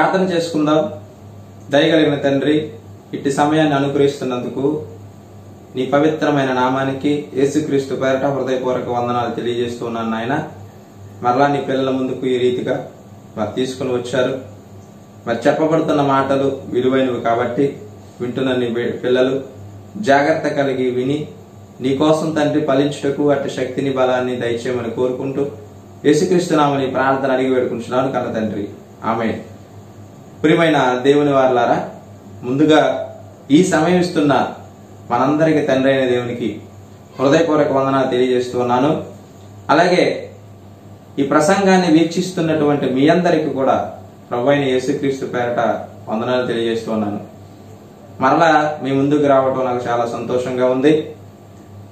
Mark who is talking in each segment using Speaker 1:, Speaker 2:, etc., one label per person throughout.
Speaker 1: ప్రార్థన చేసుకుందాం. దయగలిగిన తండ్రి, ఇట్టి సమయాన్ని అనుగ్రహిస్తున్నందుకు నీ పవిత్రమైన నామానికి యేసుక్రీస్తు పేరట హృదయపూర్వక వందనాలు తెలియజేస్తున్నాను నాయన. మరలా నీ పిల్లల ముందుకు ఈ రీతిగా మరి తీసుకుని వచ్చారు. మరి చెప్పబడుతున్న మాటలు విలువైనవి కాబట్టి వింటున్న నీ పిల్లలు జాగ్రత్త కలిగి విని నీ కోసం తండ్రి ఫలించుటకు అట్టి శక్తిని బలాన్ని దయచేయమని కోరుకుంటూ యేసుక్రీస్తు నామమున ప్రార్థన అడిగి వేడుకుంటున్నాను కన్న తండ్రి, ఆమేన్. ప్రియమైన దేవుని వారలారా, ముందుగా ఈ సమయం ఇస్తున్న మనందరికి తండ్రి అయిన దేవునికి హృదయపూర్వక వందనాలు తెలియజేస్తున్నాను. అలాగే ఈ ప్రసంగాన్ని వీక్షిస్తున్నటువంటి మీ అందరికీ కూడా ప్రభువైన యేసుక్రీస్తు పేరట వందనాలు తెలియజేస్తున్నాను. మరలా మీ ముందుకు రావడం నాకు చాలా సంతోషంగా ఉంది.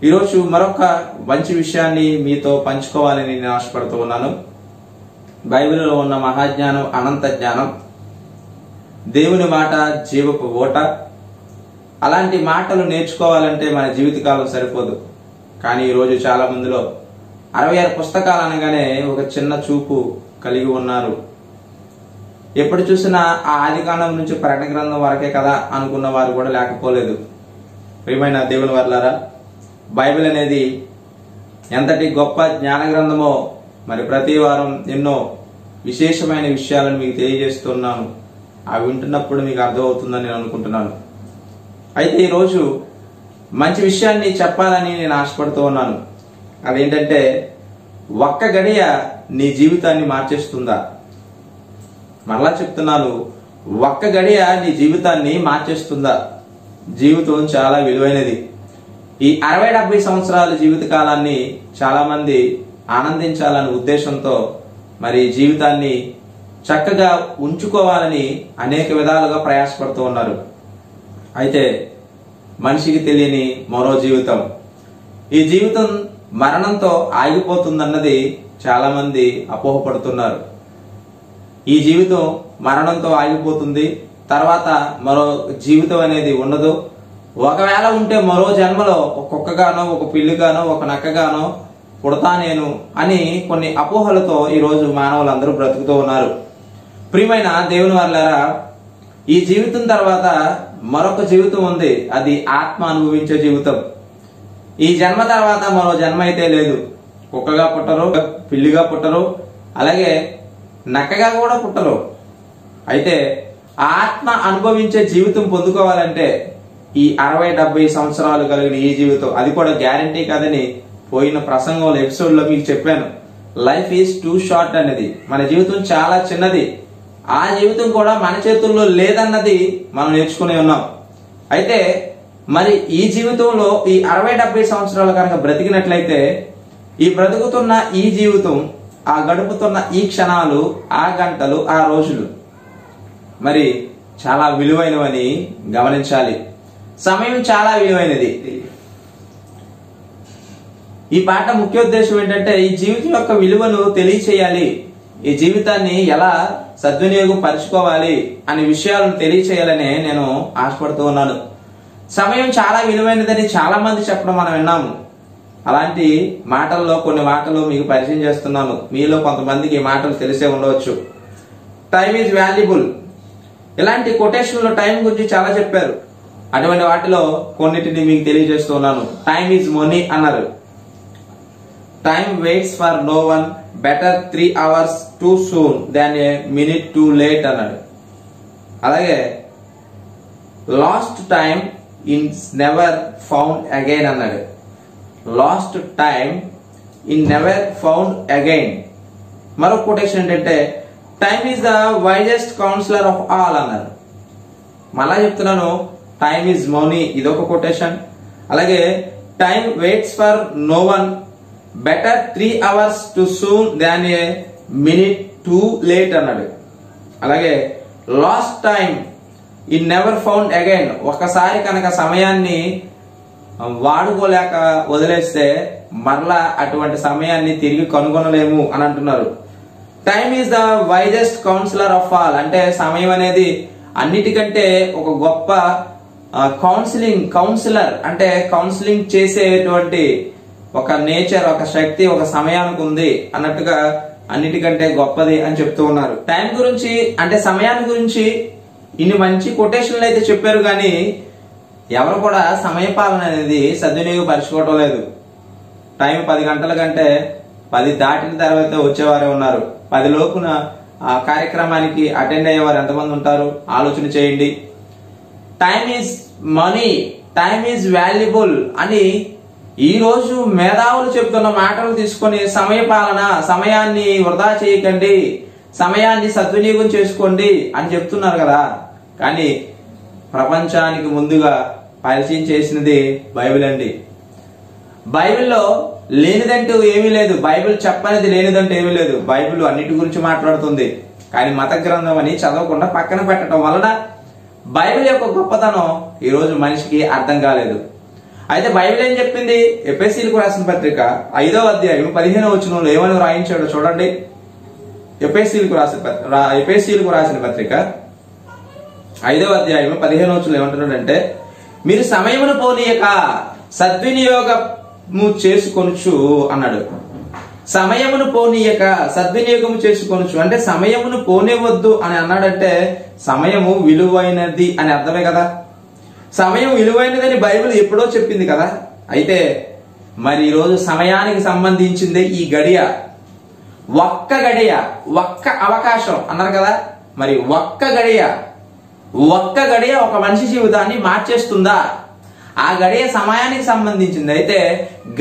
Speaker 1: ఈరోజు మరొక మంచి విషయాన్ని మీతో పంచుకోవాలని నేను ఆశపడుతూ ఉన్నాను. బైబిల్లో ఉన్న మహాజ్ఞానం అనంత జ్ఞానం, దేవుని మాట జీవపు ఓట. అలాంటి మాటలు నేర్చుకోవాలంటే మన జీవితకాలం సరిపోదు. కానీ ఈరోజు చాలా మందిలో 66 పుస్తకాలు అనగానే ఒక చిన్న చూపు కలిగి ఉన్నారు. ఎప్పుడు చూసినా ఆ ఆదికాండం నుంచి ప్రకటన గ్రంథం వరకే కదా అనుకున్న వారు కూడా లేకపోలేదు. ప్రియమైన దేవుని వర్లారా, బైబిల్ అనేది ఎంతటి గొప్ప జ్ఞాన గ్రంథమో మరి ప్రతి వారం ఎన్నో విశేషమైన విషయాలను మీకు తెలియజేస్తున్నాను. అవి వింటున్నప్పుడు మీకు అర్థమవుతుందని నేను అనుకుంటున్నాను. అయితే ఈరోజు మంచి విషయాన్ని చెప్పాలని నేను ఆశపడుతూ ఉన్నాను. అదేంటంటే, ఒక్క గడియ నీ జీవితాన్ని మార్చేస్తుందా? మరలా చెప్తున్నాను, ఒక్క గడియ నీ జీవితాన్ని మార్చేస్తుందా? జీవితం చాలా విలువైనది. ఈ 60-70 సంవత్సరాల జీవిత కాలాన్ని చాలా మంది ఆనందించాలనే ఉద్దేశంతో మరి జీవితాన్ని చక్కగా ఉంచుకోవాలని అనేక విధాలుగా ప్రయాసపడుతూ ఉన్నారు. అయితే మనిషికి తెలియని మరో జీవితం, ఈ జీవితం మరణంతో ఆగిపోతుందన్నది చాలా మంది అపోహపడుతున్నారు. ఈ జీవితం మరణంతో ఆగిపోతుంది, తర్వాత మరో జీవితం అనేది ఉండదు. ఒకవేళ ఉంటే మరో జన్మలో ఒక కుక్కగానో, ఒక పిల్లిగానో, ఒక నక్కగానో పుడతా నేను అని కొన్ని అపోహలతో ఈరోజు మానవులందరూ బ్రతుకుతూ ఉన్నారు. ప్రియమైన దేవుని వారలారా, ఈ జీవితం తర్వాత మరొక జీవితం ఉంది. అది ఆత్మ అనుభవించే జీవితం. ఈ జన్మ తర్వాత మరో జన్మ అయితే లేదు. కుక్కగా పుట్టరు, పిల్లిగా పుట్టరు, అలాగే నక్కగా కూడా పుట్టరు. అయితే ఆత్మ అనుభవించే జీవితం పొందుకోవాలంటే ఈ 60-70 సంవత్సరాలు కలిగిన ఈ జీవితం, అది కూడా గ్యారంటీ కాదని పోయిన ప్రసంగంలో ఎపిసోడ్ లో మీకు చెప్పాను. లైఫ్ ఈజ్ టూ షార్ట్ అనేది. మన జీవితం చాలా చిన్నది. ఆ జీవితం కూడా మన చేతుల్లో లేదన్నది మనం నేర్చుకుని ఉన్నాం. అయితే మరి ఈ జీవితంలో ఈ 60-70 సంవత్సరాలు కనుక బ్రతికినట్లయితే, ఈ బ్రతుకుతున్న ఈ జీవితం, ఆ గడుపుతున్న ఈ క్షణాలు, ఆ గంటలు, ఆ రోజులు మరి చాలా విలువైనవని గమనించాలి. సమయం చాలా విలువైనది. ఈ పాట ముఖ్యోద్దేశం ఏంటంటే, ఈ జీవితం యొక్క విలువను తెలియచేయాలి, ఈ జీవితాన్ని ఎలా సద్వినియోగం పరుచుకోవాలి అనే విషయాలను తెలియచేయాలని నేను ఆశపడుతూ ఉన్నాను. సమయం చాలా విలువైనదని చాలా మంది చెప్పడం మనం విన్నాము. అలాంటి మాటల్లో కొన్ని మాటలు మీకు పరిచయం చేస్తున్నాను. మీలో కొంతమందికి ఈ మాటలు తెలిసే ఉండవచ్చు. Time is valuable. ఇలాంటి కొటేషన్లో టైం గురించి చాలా చెప్పారు. అటువంటి వాటిలో కొన్నిటిని మీకు తెలియజేస్తున్నాను. టైమ్ ఈజ్ మనీ అన్నారు. Time waits for no one, better 3 hours too soon than a minute too late అన్నాడు. అలాగే lost time is never found again అన్నాడు. Lost time is never found again. మరొక కొటేషన్ ఏంటంటే, time is the wisest counsellor of all అన్నారు. మళ్ళా చెప్తున్నాను, time is money, ఇదొక quotation. అలాగే time waits for no one, better 3 hours too soon than a minute too late అన్నాడు. అలాగే last time in never found again. ఒకసారి కనుక సమయాన్ని వాడుకోలేక వదిలేస్తే మరలా అటువంటి సమయాన్ని తిరిగి కనుగొనలేము అని అంటున్నారు. Time is the wisest counsellor of all. అంటే సమయం అనేది అన్నిటికంటే ఒక గొప్ప కౌన్సిలర్, అంటే కౌన్సిలింగ్ చేసేటువంటి ఒక నేచర్, ఒక శక్తి, ఒక సమయానికి ఉంది అన్నట్టుగా అన్నిటికంటే గొప్పది అని చెప్తూ ఉన్నారు. టైం గురించి అంటే సమయాన్ని గురించి ఇన్ని మంచి కొటేషన్లు అయితే చెప్పారు, కానీ ఎవరు కూడా సమయపాలన అనేది సద్వినియోగపరచుకోవడం లేదు. టైం 10 గంటల కంటే 10 దాటిన తర్వాత వచ్చేవారే ఉన్నారు. 10 లోపున ఆ కార్యక్రమానికి అటెండ్ అయ్యేవారు ఎంతమంది ఉంటారు ఆలోచన చేయండి. Time is money, time is valuable అని ఈ రోజు మేధావులు చెప్తున్న మాటలు తీసుకొని సమయపాలన, సమయాన్ని వృధా చేయకండి, సమయాన్ని సద్వినియోగం చేసుకోండి అని చెప్తున్నారు కదా. కానీ ప్రపంచానికి ముందుగా పరిచయం చేసినది బైబిల్ అండి. బైబిల్లో లేనిదంటూ ఏమీ లేదు, బైబిల్ చెప్పనిది లేనిదంటూ ఏమీ లేదు. బైబిల్ అన్నిటి గురించి మాట్లాడుతుంది, కానీ మత గ్రంథం అని చదవకుండా పక్కన పెట్టడం వలన బైబిల్ యొక్క గొప్పతనం ఈ రోజు మనిషికి అర్థం కాలేదు. అయితే బైబిల్ ఏం చెప్పింది? ఎఫెసీయులకు రాసిన పత్రిక 5వ అధ్యాయం 15వ వచనంలో ఏమని రాయించాడో చూడండి. ఎఫెసీయులకు రాసిన పత్రిక 5వ అధ్యాయం 15వ వచనంలో ఏమంటున్నాడంటే, మీరు సమయమును పోనీయక సద్వినియోగము చేసుకొనుచు అన్నాడు. సమయమును పోనీయక సద్వినియోగము చేసుకొనుచు అంటే సమయమును పోనివద్దు అని అన్నాడంటే సమయము విలువైనది అని అర్థమే కదా. సమయం విలువైనదని బైబిల్ ఎప్పుడో చెప్పింది కదా. అయితే మరి ఈరోజు సమయానికి సంబంధించిందే ఈ గడియ, ఒక్క గడియ, ఒక్క అవకాశం అన్నారు కదా. మరి ఒక్క గడియ ఒక మనిషి జీవితాన్ని మార్చేస్తుందా? ఆ గడియ సమయానికి సంబంధించింది. అయితే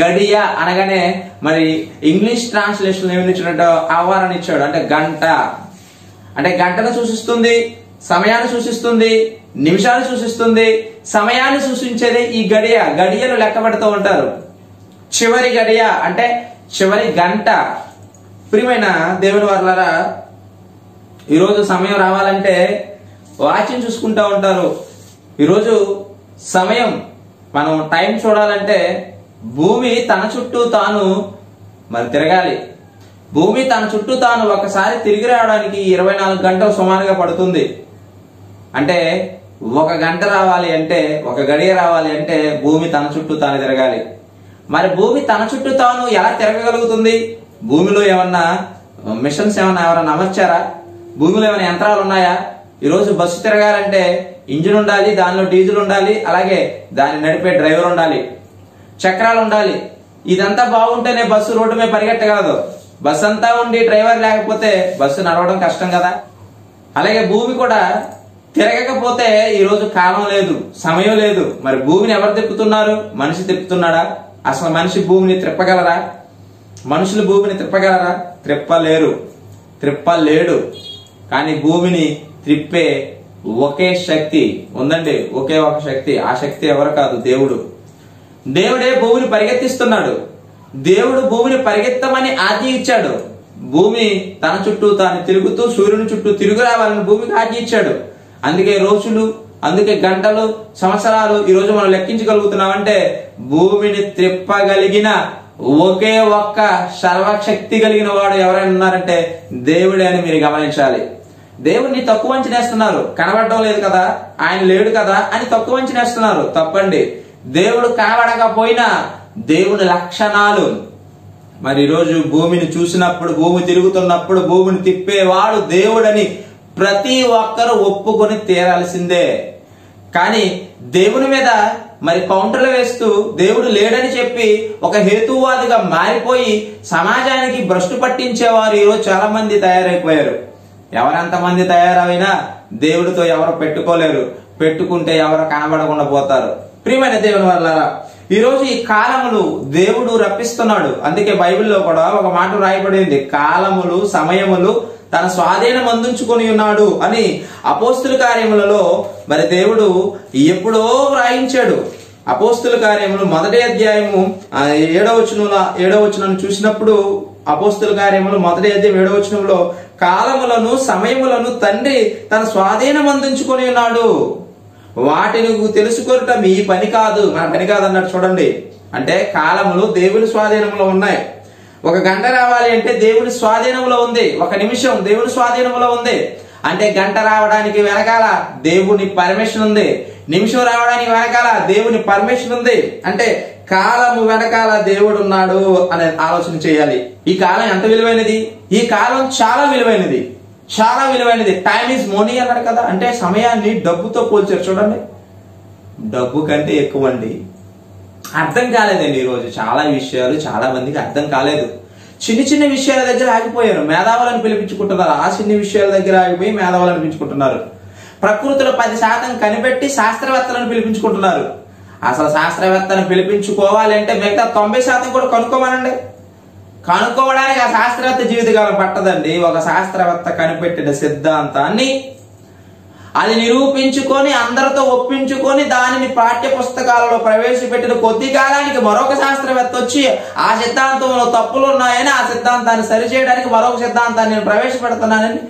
Speaker 1: గడియ అనగానే మరి ఇంగ్లీష్ ట్రాన్స్లేషన్ ఏమి ఇచ్చినట్టు ఆహ్వానాన్ని ఇచ్చాడు. అంటే గంట, అంటే గంటను సూచిస్తుంది, సమయాన్ని సూచిస్తుంది, నిమిషాలు సూచిస్తుంది. సమయాన్ని సూచించేదే ఈ గడియ. గడియలు లెక్క పెడుతూ ఉంటారు. చివరి గడియ అంటే చివరి గంట. ప్రియమైన దేవుని వారలారా, ఈరోజు సమయం రావాలంటే వాచ్ని చూసుకుంటూ ఉంటారు. ఈరోజు సమయం మనం టైం చూడాలంటే భూమి తన చుట్టూ తాను మరి తిరగాలి. భూమి తన చుట్టూ తాను ఒకసారి తిరిగి రావడానికి 24 గంటలు సుమారుగా పడుతుంది. అంటే 1 గంట రావాలి అంటే, 1 గడియ రావాలి అంటే భూమి తన చుట్టూ తాను తిరగాలి. మరి భూమి తన చుట్టూ తాను ఎలా తిరగగలుగుతుంది? భూమిలో ఏమన్నా మిషన్స్ ఎవరన్నా అమర్చారా? భూమిలో ఏమైనా యంత్రాలు ఉన్నాయా? ఈరోజు బస్సు తిరగాలంటే ఇంజిన్ ఉండాలి, దానిలో డీజిల్ ఉండాలి, అలాగే దాన్ని నడిపే డ్రైవర్ ఉండాలి, చక్రాలు ఉండాలి. ఇదంతా బాగుంటేనే బస్సు రోడ్డు మీద పరిగెట్టగలదు. బస్సు అంతా ఉండి డ్రైవర్ లేకపోతే బస్సు నడవడం కష్టం కదా. అలాగే భూమి కూడా తిరగకపోతే ఈరోజు కాలం లేదు, సమయం లేదు. మరి భూమిని ఎవరు తిప్పుతున్నారు? మనిషి తిప్పుతున్నాడా? అసలు మనిషి భూమిని త్రిప్పగలరా? మనుషులు భూమిని త్రిప్పగలరా? త్రిప్పలేడు. కానీ భూమిని త్రిప్పే ఒకే శక్తి ఉందండి, ఒకే ఒక శక్తి. ఆ శక్తి ఎవరు కాదు, దేవుడు. దేవుడే భూమిని పరిగెత్తిస్తున్నాడు. దేవుడు భూమిని పరిగెత్తమని ఆజ్ఞ ఇచ్చాడు. భూమి తన చుట్టూ తాను తిరుగుతూ సూర్యుని చుట్టూ తిరుగు రావాలని భూమికి ఆజ్ఞ ఇచ్చాడు. అందుకే రోజులు, అందుకే గంటలు, సంవత్సరాలు ఈరోజు మనం లెక్కించగలుగుతున్నామంటే భూమిని త్రిప్పగలిగిన ఒకే ఒక్క సర్వశక్తి కలిగిన వాడు ఎవరైనా ఉన్నారంటే దేవుడే అని మీరు గమనించాలి. దేవుడిని తక్కువ అంచనేస్తున్నారు. కనబడడం లేదు కదా, ఆయన లేడు కదా అని తక్కువ అంచనేస్తున్నారు. తప్పండి. దేవుడు కనబడకపోయినా దేవుని లక్షణాలు మరి ఈరోజు భూమిని చూసినప్పుడు, భూమి తిరుగుతున్నప్పుడు భూమిని తిప్పేవాడు దేవుడని ప్రతి ఒక్కరూ ఒప్పుకొని తీరాల్సిందే. కానీ దేవుని మీద మరి కౌంటర్లు వేస్తూ దేవుడు లేడని చెప్పి ఒక హేతువాదిగా మారిపోయి సమాజానికి భ్రష్టు పట్టించేవారు ఈరోజు చాలా మంది తయారైపోయారు. ఎవరెంతమంది తయారైనా దేవుడితో ఎవరు పెట్టుకోలేరు, పెట్టుకుంటే ఎవరు కనబడకుండా పోతారు. ప్రియమైన దేవుని వారలారా, ఈరోజు ఈ కాలములు దేవుడు రప్పిస్తున్నాడు. అందుకే బైబిల్లో కూడా ఒక మాట రాయబడింది, కాలములు సమయములు తన స్వాధీనం అందించుకొని ఉన్నాడు అని. అపోస్తుల కార్యములలో మరి దేవుడు ఎప్పుడో వ్రాయించాడు. అపోస్తుల కార్యములు 1వ అధ్యాయము 7వ వచనం చూసినప్పుడు, అపోస్తుల కార్యములు 1వ అధ్యాయం 7వ వచనంలో కాలములను సమయములను తండ్రి తన స్వాధీనం అందించుకొని ఉన్నాడు, వాటిని తెలుసుకొనుట మీ పని కాదు, మన పని కాదు అన్నట్టు చూడండి. అంటే కాలములు దేవుని స్వాధీనంలో ఉన్నాయి. 1 గంట రావాలి అంటే దేవుని స్వాధీనంలో ఉంది, 1 నిమిషం దేవుని స్వాధీనంలో ఉంది. అంటే గంట రావడానికి వెనకాల దేవుని పర్మిషన్ ఉంది, నిమిషం రావడానికి వెనకాల దేవుని పర్మిషన్ ఉంది. అంటే కాలము వెనకాల దేవుడు ఉన్నాడు అనే ఆలోచన చేయాలి. ఈ కాలం ఎంత విలువైనది? ఈ కాలం చాలా విలువైనది, చాలా విలువైనది. టైం ఈజ్ మనీ అన్నాడు కదా, అంటే సమయాన్ని డబ్బుతో పోల్చారు. చూడండి, డబ్బు కంటే ఎక్కువ అండి. అర్థం కాలేదండి ఈరోజు చాలా విషయాలు, చాలా మందికి అర్థం కాలేదు. చిన్న చిన్న విషయాల దగ్గర ఆగిపోయారు, మేధావులను పిలిపించుకుంటున్నారు. ఆ చిన్న విషయాల దగ్గర ఆగిపోయి మేధావులను పిలిపించుకుంటున్నారు. ప్రకృతిలో 10% కనిపెట్టి శాస్త్రవేత్తలను పిలిపించుకుంటున్నారు. అసలు శాస్త్రవేత్తను పిలిపించుకోవాలంటే మిగతా 90% కూడా కనుక్కోమనండి. కనుక్కోవడానికి ఆ శాస్త్రవేత్త జీవితకాలం పట్టదండి. ఒక శాస్త్రవేత్త కనిపెట్టిన సిద్ధాంతాన్ని అది నిరూపించుకొని అందరితో ఒప్పించుకొని దానిని పాఠ్య పుస్తకాలలో ప్రవేశపెట్టిన కొద్ది కాలానికి మరొక శాస్త్రవేత్త వచ్చి ఆ సిద్ధాంతంలో తప్పులు ఉన్నాయని ఆ సిద్ధాంతాన్ని సరిచేయడానికి మరొక సిద్ధాంతాన్ని నేను ప్రవేశపెడుతున్నానని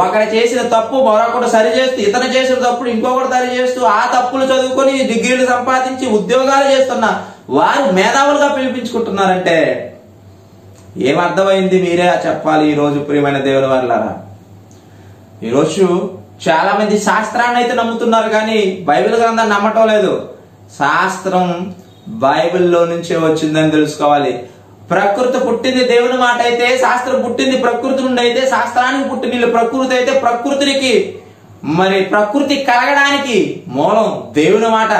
Speaker 1: ఒకటి చేసిన తప్పు మరొకటి సరిచేస్తూ, ఇతను చేసిన తప్పుడు ఇంకొకటి సరిచేస్తూ ఆ తప్పులు చదువుకొని డిగ్రీలు సంపాదించి ఉద్యోగాలు చేస్తున్న వారు మేధావులుగా పిలిపించుకుంటున్నారంటే ఏమర్థమైంది? మీరే చెప్పాలి. ఈ రోజు ప్రియమైన దేవుని వారలారా, ఈరోజు చాలా మంది శాస్త్రాన్ని అయితే నమ్ముతున్నారు కానీ బైబిల్ గ్రంథాన్ని నమ్మటం లేదు. శాస్త్రం బైబిల్లో నుంచే వచ్చిందని తెలుసుకోవాలి. ప్రకృతి పుట్టింది దేవుని మాట అయితే, శాస్త్రం పుట్టింది ప్రకృతి నుండి అయితే, శాస్త్రానికి పుట్టిన ప్రకృతి అయితే, ప్రకృతికి మరి ప్రకృతి కలగడానికి మూలం దేవుని మాట.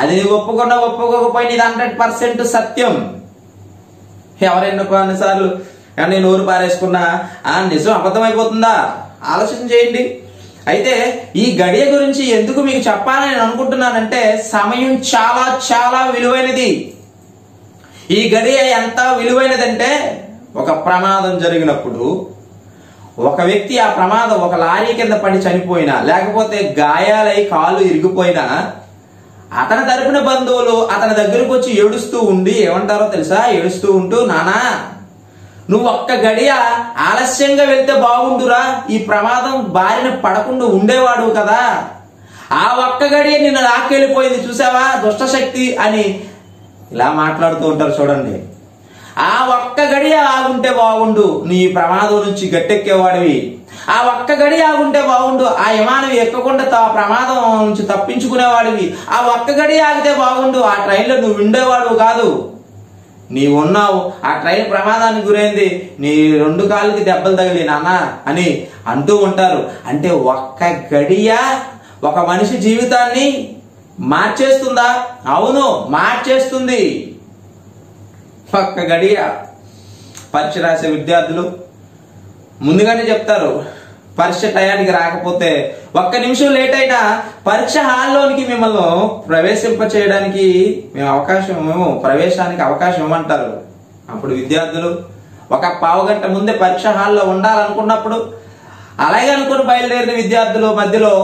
Speaker 1: అది ఒప్పుకున్నా ఒప్పుకోకపోయినా ఇది 100% సత్యం. ఎవరైనా కొన్నిసార్లు నేను నోరు పారేసుకున్నా నిజం అబద్ధమైపోతుందా? ఆలోచన చేయండి. అయితే ఈ గడియ గురించి ఎందుకు మీకు చెప్పాలని నేను అనుకుంటున్నానంటే, సమయం చాలా చాలా విలువైనది. ఈ గడియ ఎంత విలువైనదంటే, ఒక ప్రమాదం జరిగినప్పుడు ఒక వ్యక్తి ఆ ప్రమాదం ఒక లారీ కింద పడి చనిపోయినా, లేకపోతే గాయాలై కాళ్ళు ఇరిగిపోయినా అతని తరపున బంధువులు అతని దగ్గరకు వచ్చి ఏడుస్తూ ఉండి ఏమంటారో తెలుసా? ఏడుస్తూ ఉంటూ, నానా నువ్వు ఒక్క గడియ ఆలస్యంగా వెళ్తే బాగుండురా, ఈ ప్రమాదం బారిన పడకుండా ఉండేవాడు కదా, ఆ ఒక్క గడియ నిన్ను లాక్కెళ్ళిపోయింది చూసావా దుష్టశక్తి అని ఇలా మాట్లాడుతూ ఉంటారు. చూడండి, ఆ ఒక్క గడియ ఆగుంటే బాగుండు, నీ ప్రమాదం నుంచి గట్టెక్కేవాడివి. ఆ ఒక్క గడియ ఆగుంటే బాగుండు, ఆ విమానం ఎక్కకుండా ప్రమాదం నుంచి తప్పించుకునేవాడివి. ఆ ఒక్క గడియ ఆగితే బాగుండు, ఆ ట్రైన్లో నువ్వు ఉండేవాడు కాదు, నీవు ఉన్నావు. ఆ ట్రైన్ ప్రమాదానికి గురైంది, నీ 2 కాళ్ళకి దెబ్బలు తగిలి నాన్న అని అంటూ ఉంటారు. అంటే ఒక్క గడియ ఒక మనిషి జీవితాన్ని మార్చేస్తుందా? అవును, మార్చేస్తుంది. ఒక్క గడియ. పరీక్ష రాసే విద్యార్థులు ముందుగానే చెప్తారు, పరీక్ష టయానికి రాకపోతే ఒక్క నిమిషం లేట్ అయినా పరీక్ష హాల్లోనికి మిమ్మల్ని ప్రవేశింప చేయడానికి ప్రవేశానికి అవకాశం ఇవ్వమంటారు. అప్పుడు విద్యార్థులు ఒక పావుగంట ముందే పరీక్ష హాల్లో ఉండాలనుకున్నప్పుడు అలాగే అనుకుని బయలుదేరిన విద్యార్థులు మధ్యలో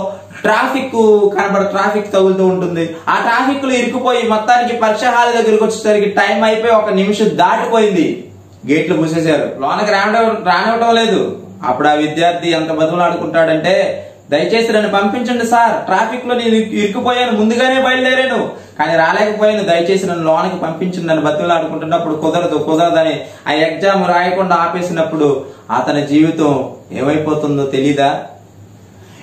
Speaker 1: ట్రాఫిక్ తగులుతూ ఉంటుంది. ఆ ట్రాఫిక్ లో ఇరుక్కుపోయి మొత్తానికి పరీక్ష హాల్ దగ్గరికి వచ్చేసరికి టైం అయిపోయి 1 నిమిషం దాటిపోయింది, గేట్లు మూసేశారు, లోనకి రానివ్వటం లేదు. అప్పుడు ఆ విద్యార్థి ఎంత బతుకులాడుకుంటాడంటే, దయచేసి నన్ను పంపించండి సార్, ట్రాఫిక్ లో నేను ఇరుక్కుపోయాను, ముందుగానే బయలుదేరాను కానీ రాలేకపోయాను, దయచేసి నన్ను లోనకి పంపించండి నన్ను బతుకులాడుకుంటున్నప్పుడు కుదరదని ఆ ఎగ్జామ్ రాయకుండా ఆపేసినప్పుడు అతని జీవితం ఏమైపోతుందో తెలీదా?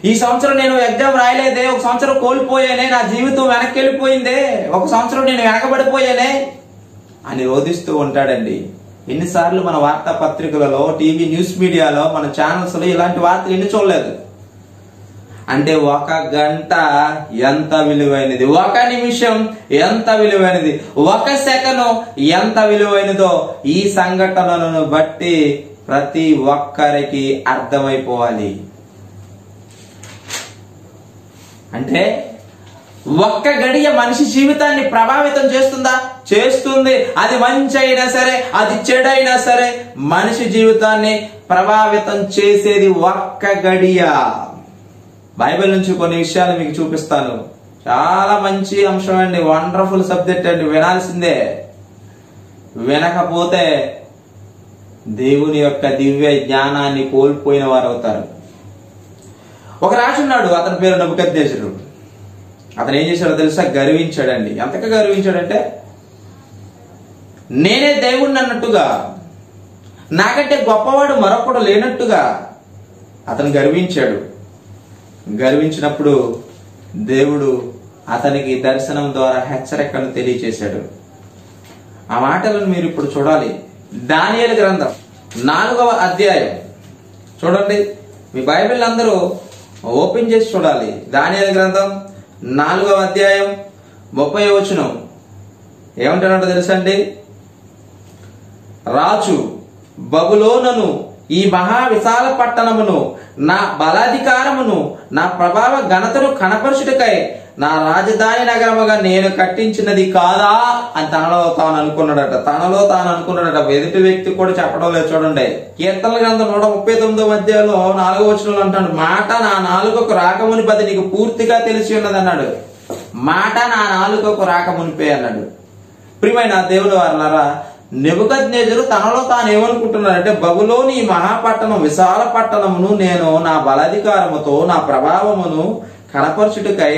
Speaker 1: ఈ సంవత్సరం నేను ఎగ్జామ్ రాయలేదే, 1 సంవత్సరం కోల్పోయానే, నా జీవితం వెనక్కి వెళ్ళిపోయిందే, 1 సంవత్సరం నేను వెనకబడిపోయానే అని రోధిస్తూ ఉంటాడండి. ఎన్నిసార్లు మన వార్తాపత్రికలలో, టీవీ న్యూస్ మీడియాలో, మన ఛానల్స్ లో ఇలాంటి వార్తలు ఎన్ని చూడలేదు? అంటే 1 గంట ఎంత విలువైనది, 1 నిమిషం ఎంత విలువైనది, 1 సెకను ఎంత విలువైనదో ఈ సంఘటనలను బట్టి ప్రతి ఒక్కరికి అర్థమైపోవాలి. అంటే 1 గడియ మనిషి జీవితాన్ని ప్రభావితం చేస్తుందా? చేస్తుంది. అది మంచి అయినా సరే, అది చెడైనా సరే, మనిషి జీవితాన్ని ప్రభావితం చేసేది 1 గడియ. బైబిల్ నుంచి కొన్ని విషయాలు మీకు చూపిస్తాను. చాలా మంచి అంశం అండి, వండర్ఫుల్ సబ్జెక్ట్ అండి, వినాల్సిందే. వినకపోతే దేవుని యొక్క దివ్య జ్ఞానాన్ని కోల్పోయిన వారు అవుతారు. ఒక రాజు ఉన్నాడు, అతని పేరు నెబుకద్నెజరు. అతను ఏం చేశాడో తెలుసా? గర్వించాడండి. ఎంతగా గర్వించాడంటే, నేనే దేవుణ్ణి అన్నట్టుగా, నాకంటే గొప్పవాడు మరొకడు లేనట్టుగా అతను గర్వించాడు. గర్వించినప్పుడు దేవుడు అతనికి దర్శనం ద్వారా హెచ్చరికను తెలియచేశాడు. ఆ మాటలను మీరు ఇప్పుడు చూడాలి. దానియేలు గ్రంథం 4వ అధ్యాయం చూడండి. మీ బైబిల్ అందరూ ఓపెన్ చేసి చూడాలి. దానియేలు గ్రంథం 4వ అధ్యాయం 30వ వచనం ఏమంటారంటే తెలుసండి? రాజు బబులోనును ఈ మహా విశాల పట్టణమును నా బలాధికారమును నా ప్రభావ ఘనతను కనపరచుటకై నా రాజధాని నగరముగా నేను కట్టించినది కాదా అని తనలో తాను అనుకున్నాడట. ఎదుటి వ్యక్తి కూడా చెప్పడం లేదు. చూడండి, కీర్తనల గ్రంథం 139వ అధ్యాయంలో 4వ వచనంలో అంటాడు, మాట నా నాలుకకు రాకమునిపది నీకు పూర్తిగా తెలిసి ఉన్నది అన్నాడు. మాట నా నాలుకకు రాకమునిపే అన్నాడు. ప్రియమైన దేవుని వారలారా, నెబుకద్నెజరు తనలో తాను ఏమనుకుంటున్నాడంటే, బబులోని ఈ మహాపట్టణం విశాల పట్టణమును నేను నా బలాధికారముతో నా ప్రభావమును కనపరచుటకై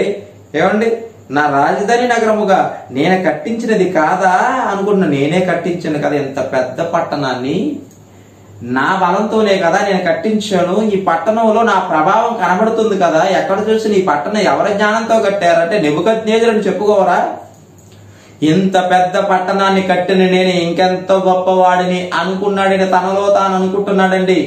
Speaker 1: ఏమండి నా రాజధాని నగరముగా నేను కట్టించినది కాదా అనుకుంటున్నా. నేనే కట్టించాను కదా ఇంత పెద్ద పట్టణాన్ని, నా బలంతోనే కదా నేను కట్టించాను. ఈ పట్టణంలో నా ప్రభావం కనబడుతుంది కదా. ఎక్కడ చూసి ఈ పట్టణం ఎవరి జ్ఞానంతో కట్టారంటే నెబుకద్నెజరు అని చెప్పుకోవరా? ఇంత పెద్ద పట్టణాన్ని కట్టిన నేను ఇంకెంత గొప్పవాడిని అనుకున్నాడని తనలో తాను అనుకుంటున్నాడండి.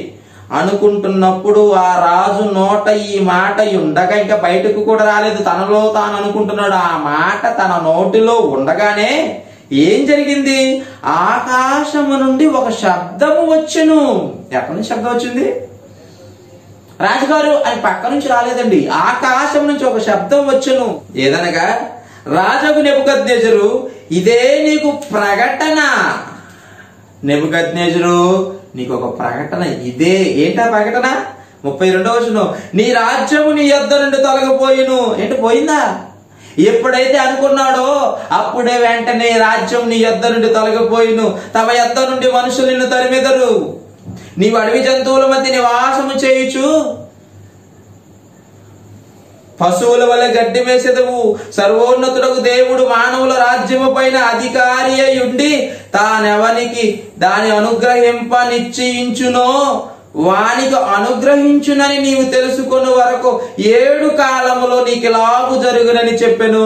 Speaker 1: అనుకుంటున్నప్పుడు ఆ రాజు నోట ఈ మాట ఉండగా ఇంకా బయటకు కూడా రాలేదు. తనలో తాను అనుకుంటున్నాడు. ఆ మాట తన నోటిలో ఉండగానే ఏం జరిగింది? ఆకాశము నుండి ఒక శబ్దము వచ్చెను. ఎక్కడి నుంచి శబ్దం వచ్చింది? రాజుగారు అని పక్క నుంచి రాలేదండి. ఆకాశం నుంచి ఒక శబ్దం వచ్చెను. ఏదనగా, రాజుకు నెబుకద్నెజరు, ఇదే నీకు ప్రకటన. నెబుకద్నెజరు, నీకు ఒక ప్రకటన. ఇదే ఏంటా ప్రకటన? 32వ వచనం, నీ రాజ్యము నీ యొద్ద నుండి తొలగిపోయిను. ఏంటి పోయిందా? ఎప్పుడైతే అనుకున్నాడో అప్పుడే వెంటనే రాజ్యం నీ యొద్ద నుండి తొలగిపోయిను. తమ యొద్ద నుండి మనుషులు నిన్ను తరిమెదరు. నీవు అడవి జంతువుల మధ్య నివాసము చేయుచు పశువుల వల్ల గడ్డి వేసేదవు. సర్వోన్నతుడకు దేవుడు మానవుల రాజ్యము పైన అధికారి అయి ఉండి తానెవనికి దాని అనుగ్రహింప నిశ్చయించునో వానికి అనుగ్రహించునని నీవు తెలుసుకున్న వరకు 7 కాలములో నీకు ఇలాగు జరుగునని చెప్పెను.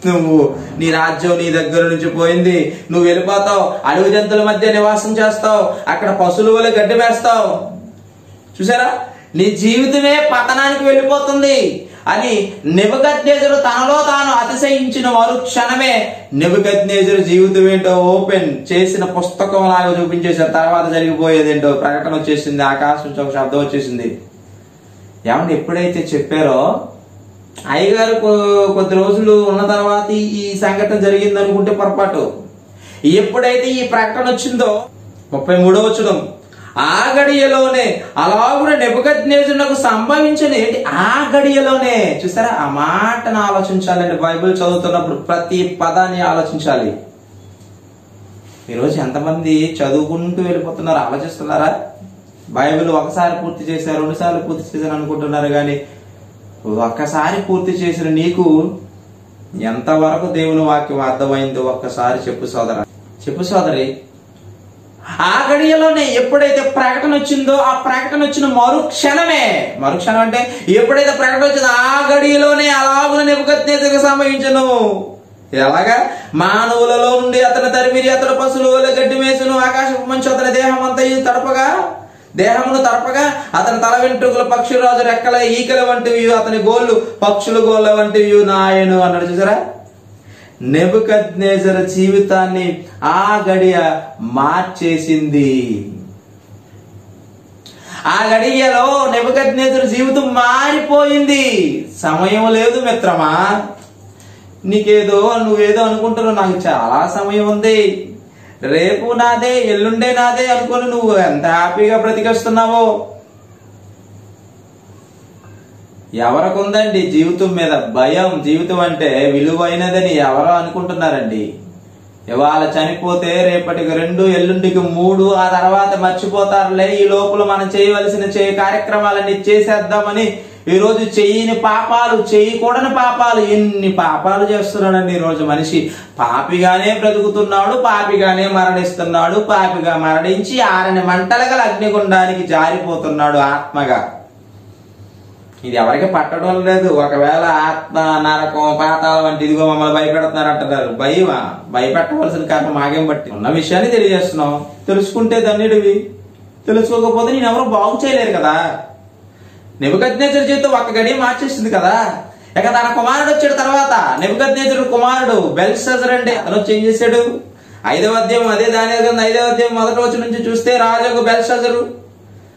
Speaker 1: నువ్వు నీ రాజ్యం నీ దగ్గర నుంచి పోయింది. నువ్వు వెళ్ళిపోతావు, అడవి జంతువుల మధ్య నివాసం చేస్తావు, అక్కడ పశువుల వల్ల గడ్డి వేస్తావు. చూసారా, నీ జీవితమే పతనానికి వెళ్ళిపోతుంది అని నెబుకద్నెజరు తనలో తాను అతిశయించిన మరుక్షణమే నెబుకద్నెజరు జీవితం ఏంటో ఓపెన్ చేసిన పుస్తకం లాగా చూపించేశారు. తర్వాత జరిగిపోయేది ఏంటో ప్రకటన వచ్చేసింది. ఆకాశం నుంచి ఒక శబ్దం వచ్చేసింది. ఏమంటే ఎప్పుడైతే చెప్పారో అయ్యగారు కొద్ది రోజులు ఉన్న తర్వాత ఈ సంఘటన జరిగింది అనుకుంటే పొరపాటు. ఎప్పుడైతే ఈ ప్రకటన వచ్చిందో 33వ వచనం, ఆ గడియలోనే అలాగున నెబుకద్నెజరునకు సంభవించని. ఏంటి ఆ గడియలోనే? చూసారా, ఆ మాటను ఆలోచించాలండి. బైబిల్ చదువుతున్నప్పుడు ప్రతి పదాన్ని ఆలోచించాలి. ఈరోజు ఎంతమంది చదువుకుంటూ వెళ్ళిపోతున్నారు ఆలోచిస్తున్నారా? బైబిల్ ఒకసారి పూర్తి చేశారు, 2 సార్లు పూర్తి చేశారు అనుకుంటున్నారు. కానీ ఒక్కసారి పూర్తి చేసిన నీకు ఎంతవరకు దేవుని వాక్యం అర్థమైందో ఒక్కసారి చెప్పు సోదరా, చెప్పు సోదరి. ఆ గడియలోనే ఎప్పుడైతే ప్రకటన వచ్చిందో ఆ ప్రకటన వచ్చిన మరుక్షణం అంటే ఎప్పుడైతే ప్రకటన వచ్చిందో ఆ గడియలోనే అలాగున నెబుకద్నెజరుకు సంభవించును. ఎలాగా? మానవులలో నుండి అతని తరిమిరి, అతడు పశువుల వలె గడ్డి వేసును. ఆకాశపు మంచు అతని దేహమును తడపగా అతని తల వెంట్రుకలు పక్షిరాజు రెక్కల ఈకల వంటివి, అతని గోళ్ళు పక్షుల గోళ్ళ వంటివి నాయను అన్నాడు. చూసారా, నెబుకద్నెజరు జీవితాన్ని ఆ గడియ మార్చేసింది. ఆ గడియలో నెబుకద్నెజరు జీవితం మారిపోయింది. సమయం లేదు మిత్రమా. నువ్వేదో అనుకుంటున్నావు, నాకు చాలా సమయం ఉంది, రేపు నాదే ఎల్లుండే నాదే అనుకుని నువ్వు ఎంత హ్యాపీగా బ్రతికేస్తున్నావో. ఎవరికి ఉందండి జీవితం మీద భయం? జీవితం అంటే విలువైనదని ఎవరో అనుకుంటున్నారండి. ఇవాళ చనిపోతే రేపటికి 2, ఎల్లుండికి 3, ఆ తర్వాత మర్చిపోతారులే. ఈ లోపల మనం చేయవలసిన కార్యక్రమాలన్నీ చేసేద్దామని ఈరోజు చేయకూడని పాపాలు ఎన్ని పాపాలు చేస్తున్నాడండి. ఈరోజు మనిషి పాపిగానే బ్రతుకుతున్నాడు, పాపిగానే మరణిస్తున్నాడు, పాపిగా మరణించి 6 మంటల గల అగ్నిగుండానికి జారిపోతున్నాడు ఆత్మగా. ఇది ఎవరికి పట్టడం లేదు. ఒకవేళ ఆత్మ, నరకం, పాతాళం వంటి ఇదిగో మమ్మల్ని భయపెడుతున్నారు అంటున్నారు. భయమా? భయపెట్టవలసిన కారణం మాకేం బట్టి? ఉన్న విషయాన్ని తెలియజేస్తున్నాం. తెలుసుకుంటే ధన్యుడివి, తెలుసుకోకపోతే నేను ఎవరు బాగు చేయలేరు కదా. నెబుకద్నెజరు జీవితం ఒక్క గడియ మార్చేసింది కదా. ఇక తన కుమారుడు వచ్చాడు తర్వాత. నెబుకద్నెజరు కుమారుడు బెల్షస్సర్ అండి. అతను వచ్చి ఏం చేశాడు? 5వ అధ్యాయం, అదే దానియేలు గ్రంథం 5వ అధ్యాయం 1వ వచనం నుంచి చూస్తే, రాజు బెల్షస్సరు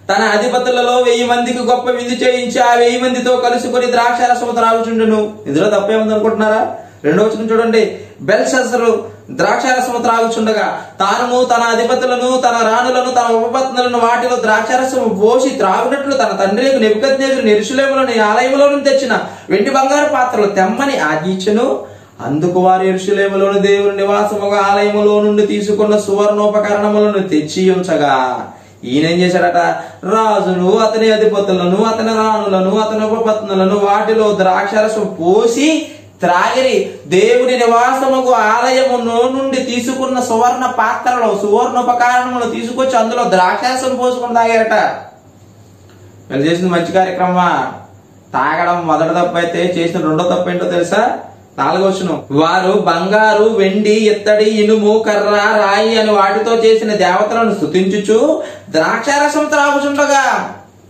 Speaker 1: తన అధిపతులలో 1000 మందికి గొప్ప విందు చేయించి ఆ 1000 మందితో కలుసుకొని ద్రాక్షారసము త్రాగుచుండును. ఇందులో తప్పేముంది అనుకుంటున్నారా? 2వ వచనం చూడండి. బెల్షస్సరు ద్రాక్షారసము త్రాగుచుండగా తాను తన అధిపతులను, తన రాణులను, తన ఉపపత్నులను వాటిలో ద్రాక్షారసము పోసి త్రాగునట్లు తన తండ్రి నెబుకద్నెజరు యెరూషలేములోని ఆలయములో నుండి తెచ్చిన వెండి బంగారు పాత్రలు తెమ్మని ఆజ్ఞించెను. అందుకు వారు యెరూషలేములోని దేవుని నివాసముగా ఆలయములో నుండి తీసుకున్న సువర్ణోపకరణములను తెచ్చి ఉంచగా ఈయనేం చేశాడట? రాజును, అతని అధిపతులను, అతని రాణులను, అతని ఉపపత్నులను వాటిలో ద్రాక్షారసం పోసి త్రాగిరి. దేవుని నివాసముకు ఆలయములో నుండి తీసుకున్న సువర్ణ పాత్రలో సువర్ణోపకరణములు తీసుకొచ్చి అందులో ద్రాక్షారసం పోసుకుని తాగారట. వీళ్ళు చేసిన మంచి కార్యక్రమమా? తాగడం మొదటి తప్పు అయితే చేసిన రెండో తప్పు ఏంటో తెలుసా? 4వ వచనం. వారు బంగారు, వెండి, ఇత్తడి, ఇనుము, కర్ర, రాయి అని వాటితో చేసిన దేవతలను స్తుతించుచు ద్రాక్షారసం త్రాగుచుండగా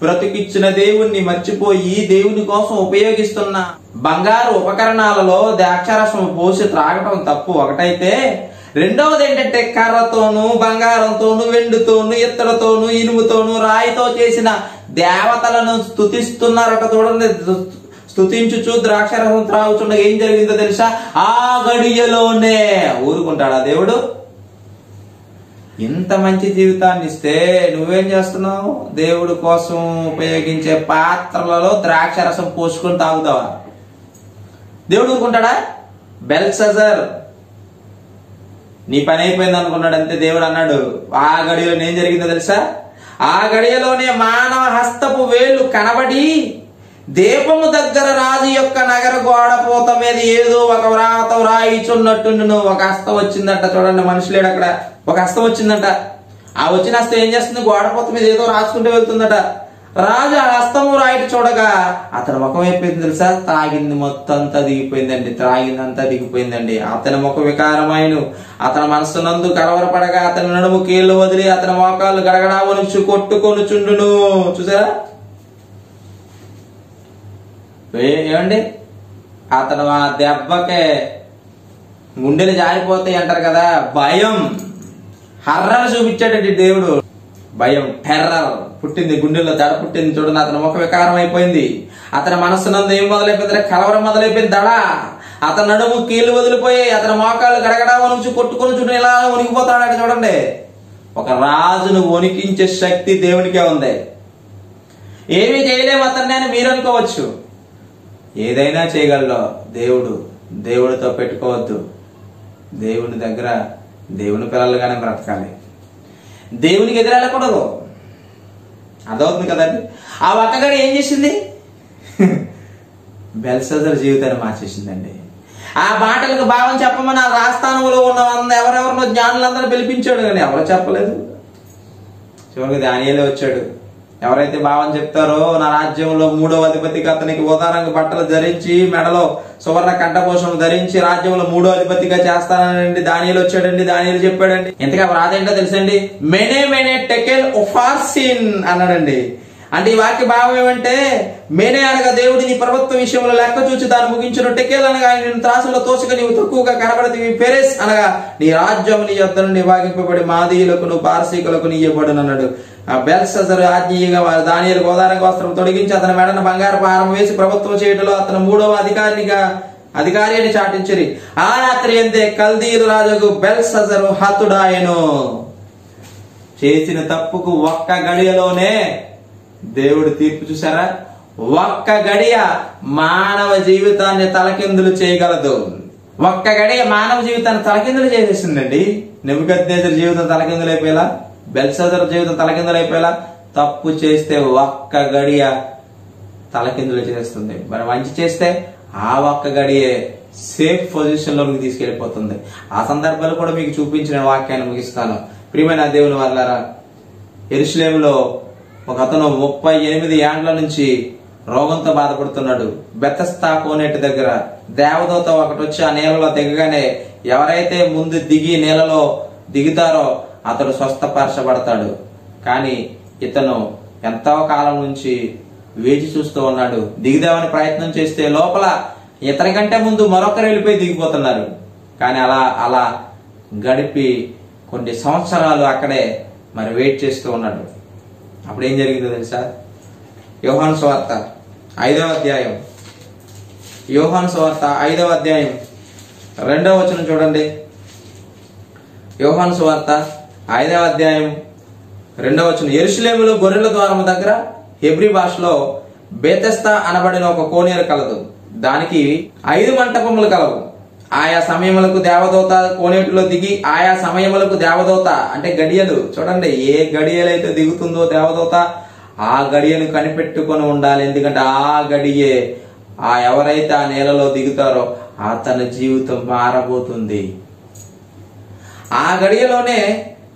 Speaker 1: బ్రతికిచ్చిన దేవుణ్ణి మర్చిపోయి దేవుని కోసం ఉపయోగిస్తున్న బంగారు ఉపకరణాలలో ద్రాక్షారసం పోసి త్రాగటం తప్పు ఒకటైతే, రెండవది ఏంటంటే కర్రతోను, బంగారంతోను, వెండితోను, ఇత్తడితోను, ఇనుముతోను, రాయితో చేసిన దేవతలను స్తుతిస్తున్నారట. చూడండి, స్తుతించుచు ద్రాక్షారసం త్రాగుచుండగా ఏం జరిగిందో తెలుసా? ఆ గడియలోనే. ఊరుకుంటాడా దేవుడు? ఇంత మంచి జీవితాన్ని ఇస్తే నువ్వేం చేస్తున్నావు? దేవుడు కోసం ఉపయోగించే పాత్రలలో ద్రాక్షారసం పోసుకొని తాగుతావా? దేవుడు ఊరుకుంటాడా? బెల్షస్సర్ నీ పని అయిపోయింది అనుకున్నాడు అంతే. దేవుడు అన్నాడు ఆ గడియలో ఏం జరిగిందో తెలుసా? ఆ గడియలోనే మానవ హస్తపు వేళ్లు కనబడి దీపము దగ్గర రాజు యొక్క నగర గోడ పూత మీద ఏదో ఒక వ్రాత వ్రాయిచున్నట్టు ఒక హస్తం వచ్చిందంట. చూడండి, మనిషి లేడు అక్కడ. ఒక హస్తం వచ్చిందంట. ఆ వచ్చిన హస్తం ఏం చేస్తుంది? గోడ పూత మీద ఏదో రాసుకుంటూ వెళ్తుందట. రాజు ఆ హస్తము రాయిట చూడగా అతని ముఖం అయిపోయింది తెలుసా? తాగింది మొత్తం అంతా దిగిపోయిందండి. త్రాగిందంతా దిగిపోయిందండి. అతని ముఖ వికారమైన అతని మనస్సునందు కలవరపడగా అతని నడుము కీళ్లు వదిలి అతని మోకాళ్ళు గడగడా వణుచు కొట్టుకొని చుండును. చూసారా? ఏమండి, అతను ఆ దెబ్బకే గుండెలు జారిపోతాయి అంటారు కదా. భయం, హర్రర్ చూపించాడండి దేవుడు. భయం, టెర్రర్ పుట్టింది, గుండెల్లో దడ పుట్టింది. చూడండి, అతని ముఖ వికారం అయిపోయింది. అతని మనస్సునందు ఏం మొదలైపోయింది? కలవరం మొదలైపోయింది, దడ. అతని నడుము కీళ్లు వదిలిపోయాయి. అతని మోకాళ్ళు గడగడా వణుచు కొట్టుకొని చుట్టూ ఇలా వణికిపోతాడు. చూడండి, ఒక రాజును వణికించే శక్తి దేవునికే ఉంది. ఏమీ చేయలేము అతన్ని అని మీరు అనుకోవచ్చు. ఏదైనా చేయగలడు దేవుడు. దేవుడితో పెట్టుకోవద్దు. దేవుని దగ్గర దేవుని పిల్లలుగానే బ్రతకాలి. దేవునికి ఎదురెళ్ళకూడదు. అదవుతుంది కదండి. ఆ ఒక్కగడి ఏం చేసింది? బెల్షస్సర్ జీవితాన్ని మార్చేసిందండి. ఆ మాటలకు భావం చెప్పమని ఆ రాజస్థానంలో ఉన్న ఎవరెవరినో జ్ఞానులందరూ పిలిపించాడు, కానీ ఎవరో చెప్పలేదు. చివరికి దానియేలే వచ్చాడు. ఎవరైతే భావం చెప్తారో, నా రాజ్యంలో 3వ అధిపతిగా అతనికి ఉదారంగ బట్టలు ధరించి మెడలో సువర్ణ కంఠపోషం ధరించి రాజ్యంలో 3వ అధిపతిగా చేస్తానండి దానియేలు వచ్చాడండి. దానియేలు చెప్పాడండి. ఎంతగా రాదేంటో తెలుసండి? మెనే మెనే టెకెల్ ఉఫార్సిన్ అన్నాడండి. అంటే ఈ వాక్య భావం ఏమంటే, మేనే అనగా దేవుడి నీ ప్రభుత్వ విషయంలో లెక్క చూచి దాన్ని ముగించిన, టెకేల్ అనగా ఆయన త్రాసులో తోసుక నీవు తక్కువగా కనబడతీవి, పెరెస్ అనగా నీ రాజ్యం నీ యొద్ద నుండి విభాగింపబడి మాదీయులకు పారసీకులకు నీయబడును అన్నాడు. ఆ బెల్షస్సరు ఆజ్ఞీయంగా వారు దానియేలు గోదారంగ వస్త్రం తొడిగించి అతని మెడన బంగారు పారం వేసి ప్రభుత్వం చేయటంలో అతను 3వ అధికారి అని చాటించిరి. ఆ రాత్రి అంతే కల్దీయుల రాజుకు బెల్షస్సరు హతుడాయెను. చేసిన తప్పుకు ఒక్క గడియలోనే దేవుడు తీర్పు. చూసారా? ఒక్క గడియ మానవ జీవితాన్ని తలకిందులు చేయగలదు. ఒక్క గడియ మానవ జీవితాన్ని తలకిందులు చేసేసిందండి. నెబుకద్నెజరు జీవితం తలకిందులైపోయేలా, బెల్షస్సర్ జీవితం తలకిందులైపోయేలా. తప్పు చేస్తే ఒక్క గడియ తలకిందులు చేస్తుంది. మరి మంచి చేస్తే ఆ ఒక్క గడియే సేఫ్ పొజిషన్ లోకి తీసుకెళ్లిపోతుంది. ఆ సందర్భాలు కూడా మీకు చూపించిన వాక్యాన్ని ముగిస్తాను. ప్రియమైన దేవుని వారలారా, యెరూషలేములో ఒక అతను 38 ఏండ్ల నుంచి రోగంతో బాధపడుతున్నాడు. బెతస్తా కోనేటి దగ్గర దేవదూత ఒకటి వచ్చి ఆ నీళ్ళలో దిగగానే ఎవరైతే ముందు దిగి నీళ్ళలో దిగుతారో అతడు స్వస్థపరచబడతాడు. కానీ ఇతను ఎంతో కాలం నుంచి వేచి చూస్తూ ఉన్నాడు. దిగుదామని ప్రయత్నం చేస్తే లోపల ఇతని కంటే ముందు మరొకరు వెళ్ళిపోయి దిగిపోతున్నారు. కానీ అలా గడిపి కొన్ని సంవత్సరాలు అక్కడే మరి వెయిట్ చేస్తూ ఉన్నాడు. అప్పుడు ఏం జరిగిందో తెలుసా? యోహాను సువార్త 5వ అధ్యాయం, యోహాను సువార్త 5వ అధ్యాయం 2వ వచనం చూడండి. యోహాను సువార్త 5వ అధ్యాయం 2వ వచనం. యెరూషలేములో గొర్రెల ద్వారము దగ్గర హెబ్రీ భాషలో బేతెస్తా అనబడిన ఒక కోనేరు కలదు. దానికి 5 మంటపములు కలవు. ఆయా సమయములకు దేవదూత కోనేటిలో దిగి, ఆయా సమయములకు దేవదూత అంటే గడియలు చూడండి, ఏ గడియలైతే దిగుతుందో దేవదూత ఆ గడియను కనిపెట్టుకొని ఉండాలి. ఎందుకంటే ఆ గడియే ఎవరైతే ఆ నేలలో దిగుతారో అతని జీవితం మారబోతుంది. ఆ గడియలోనే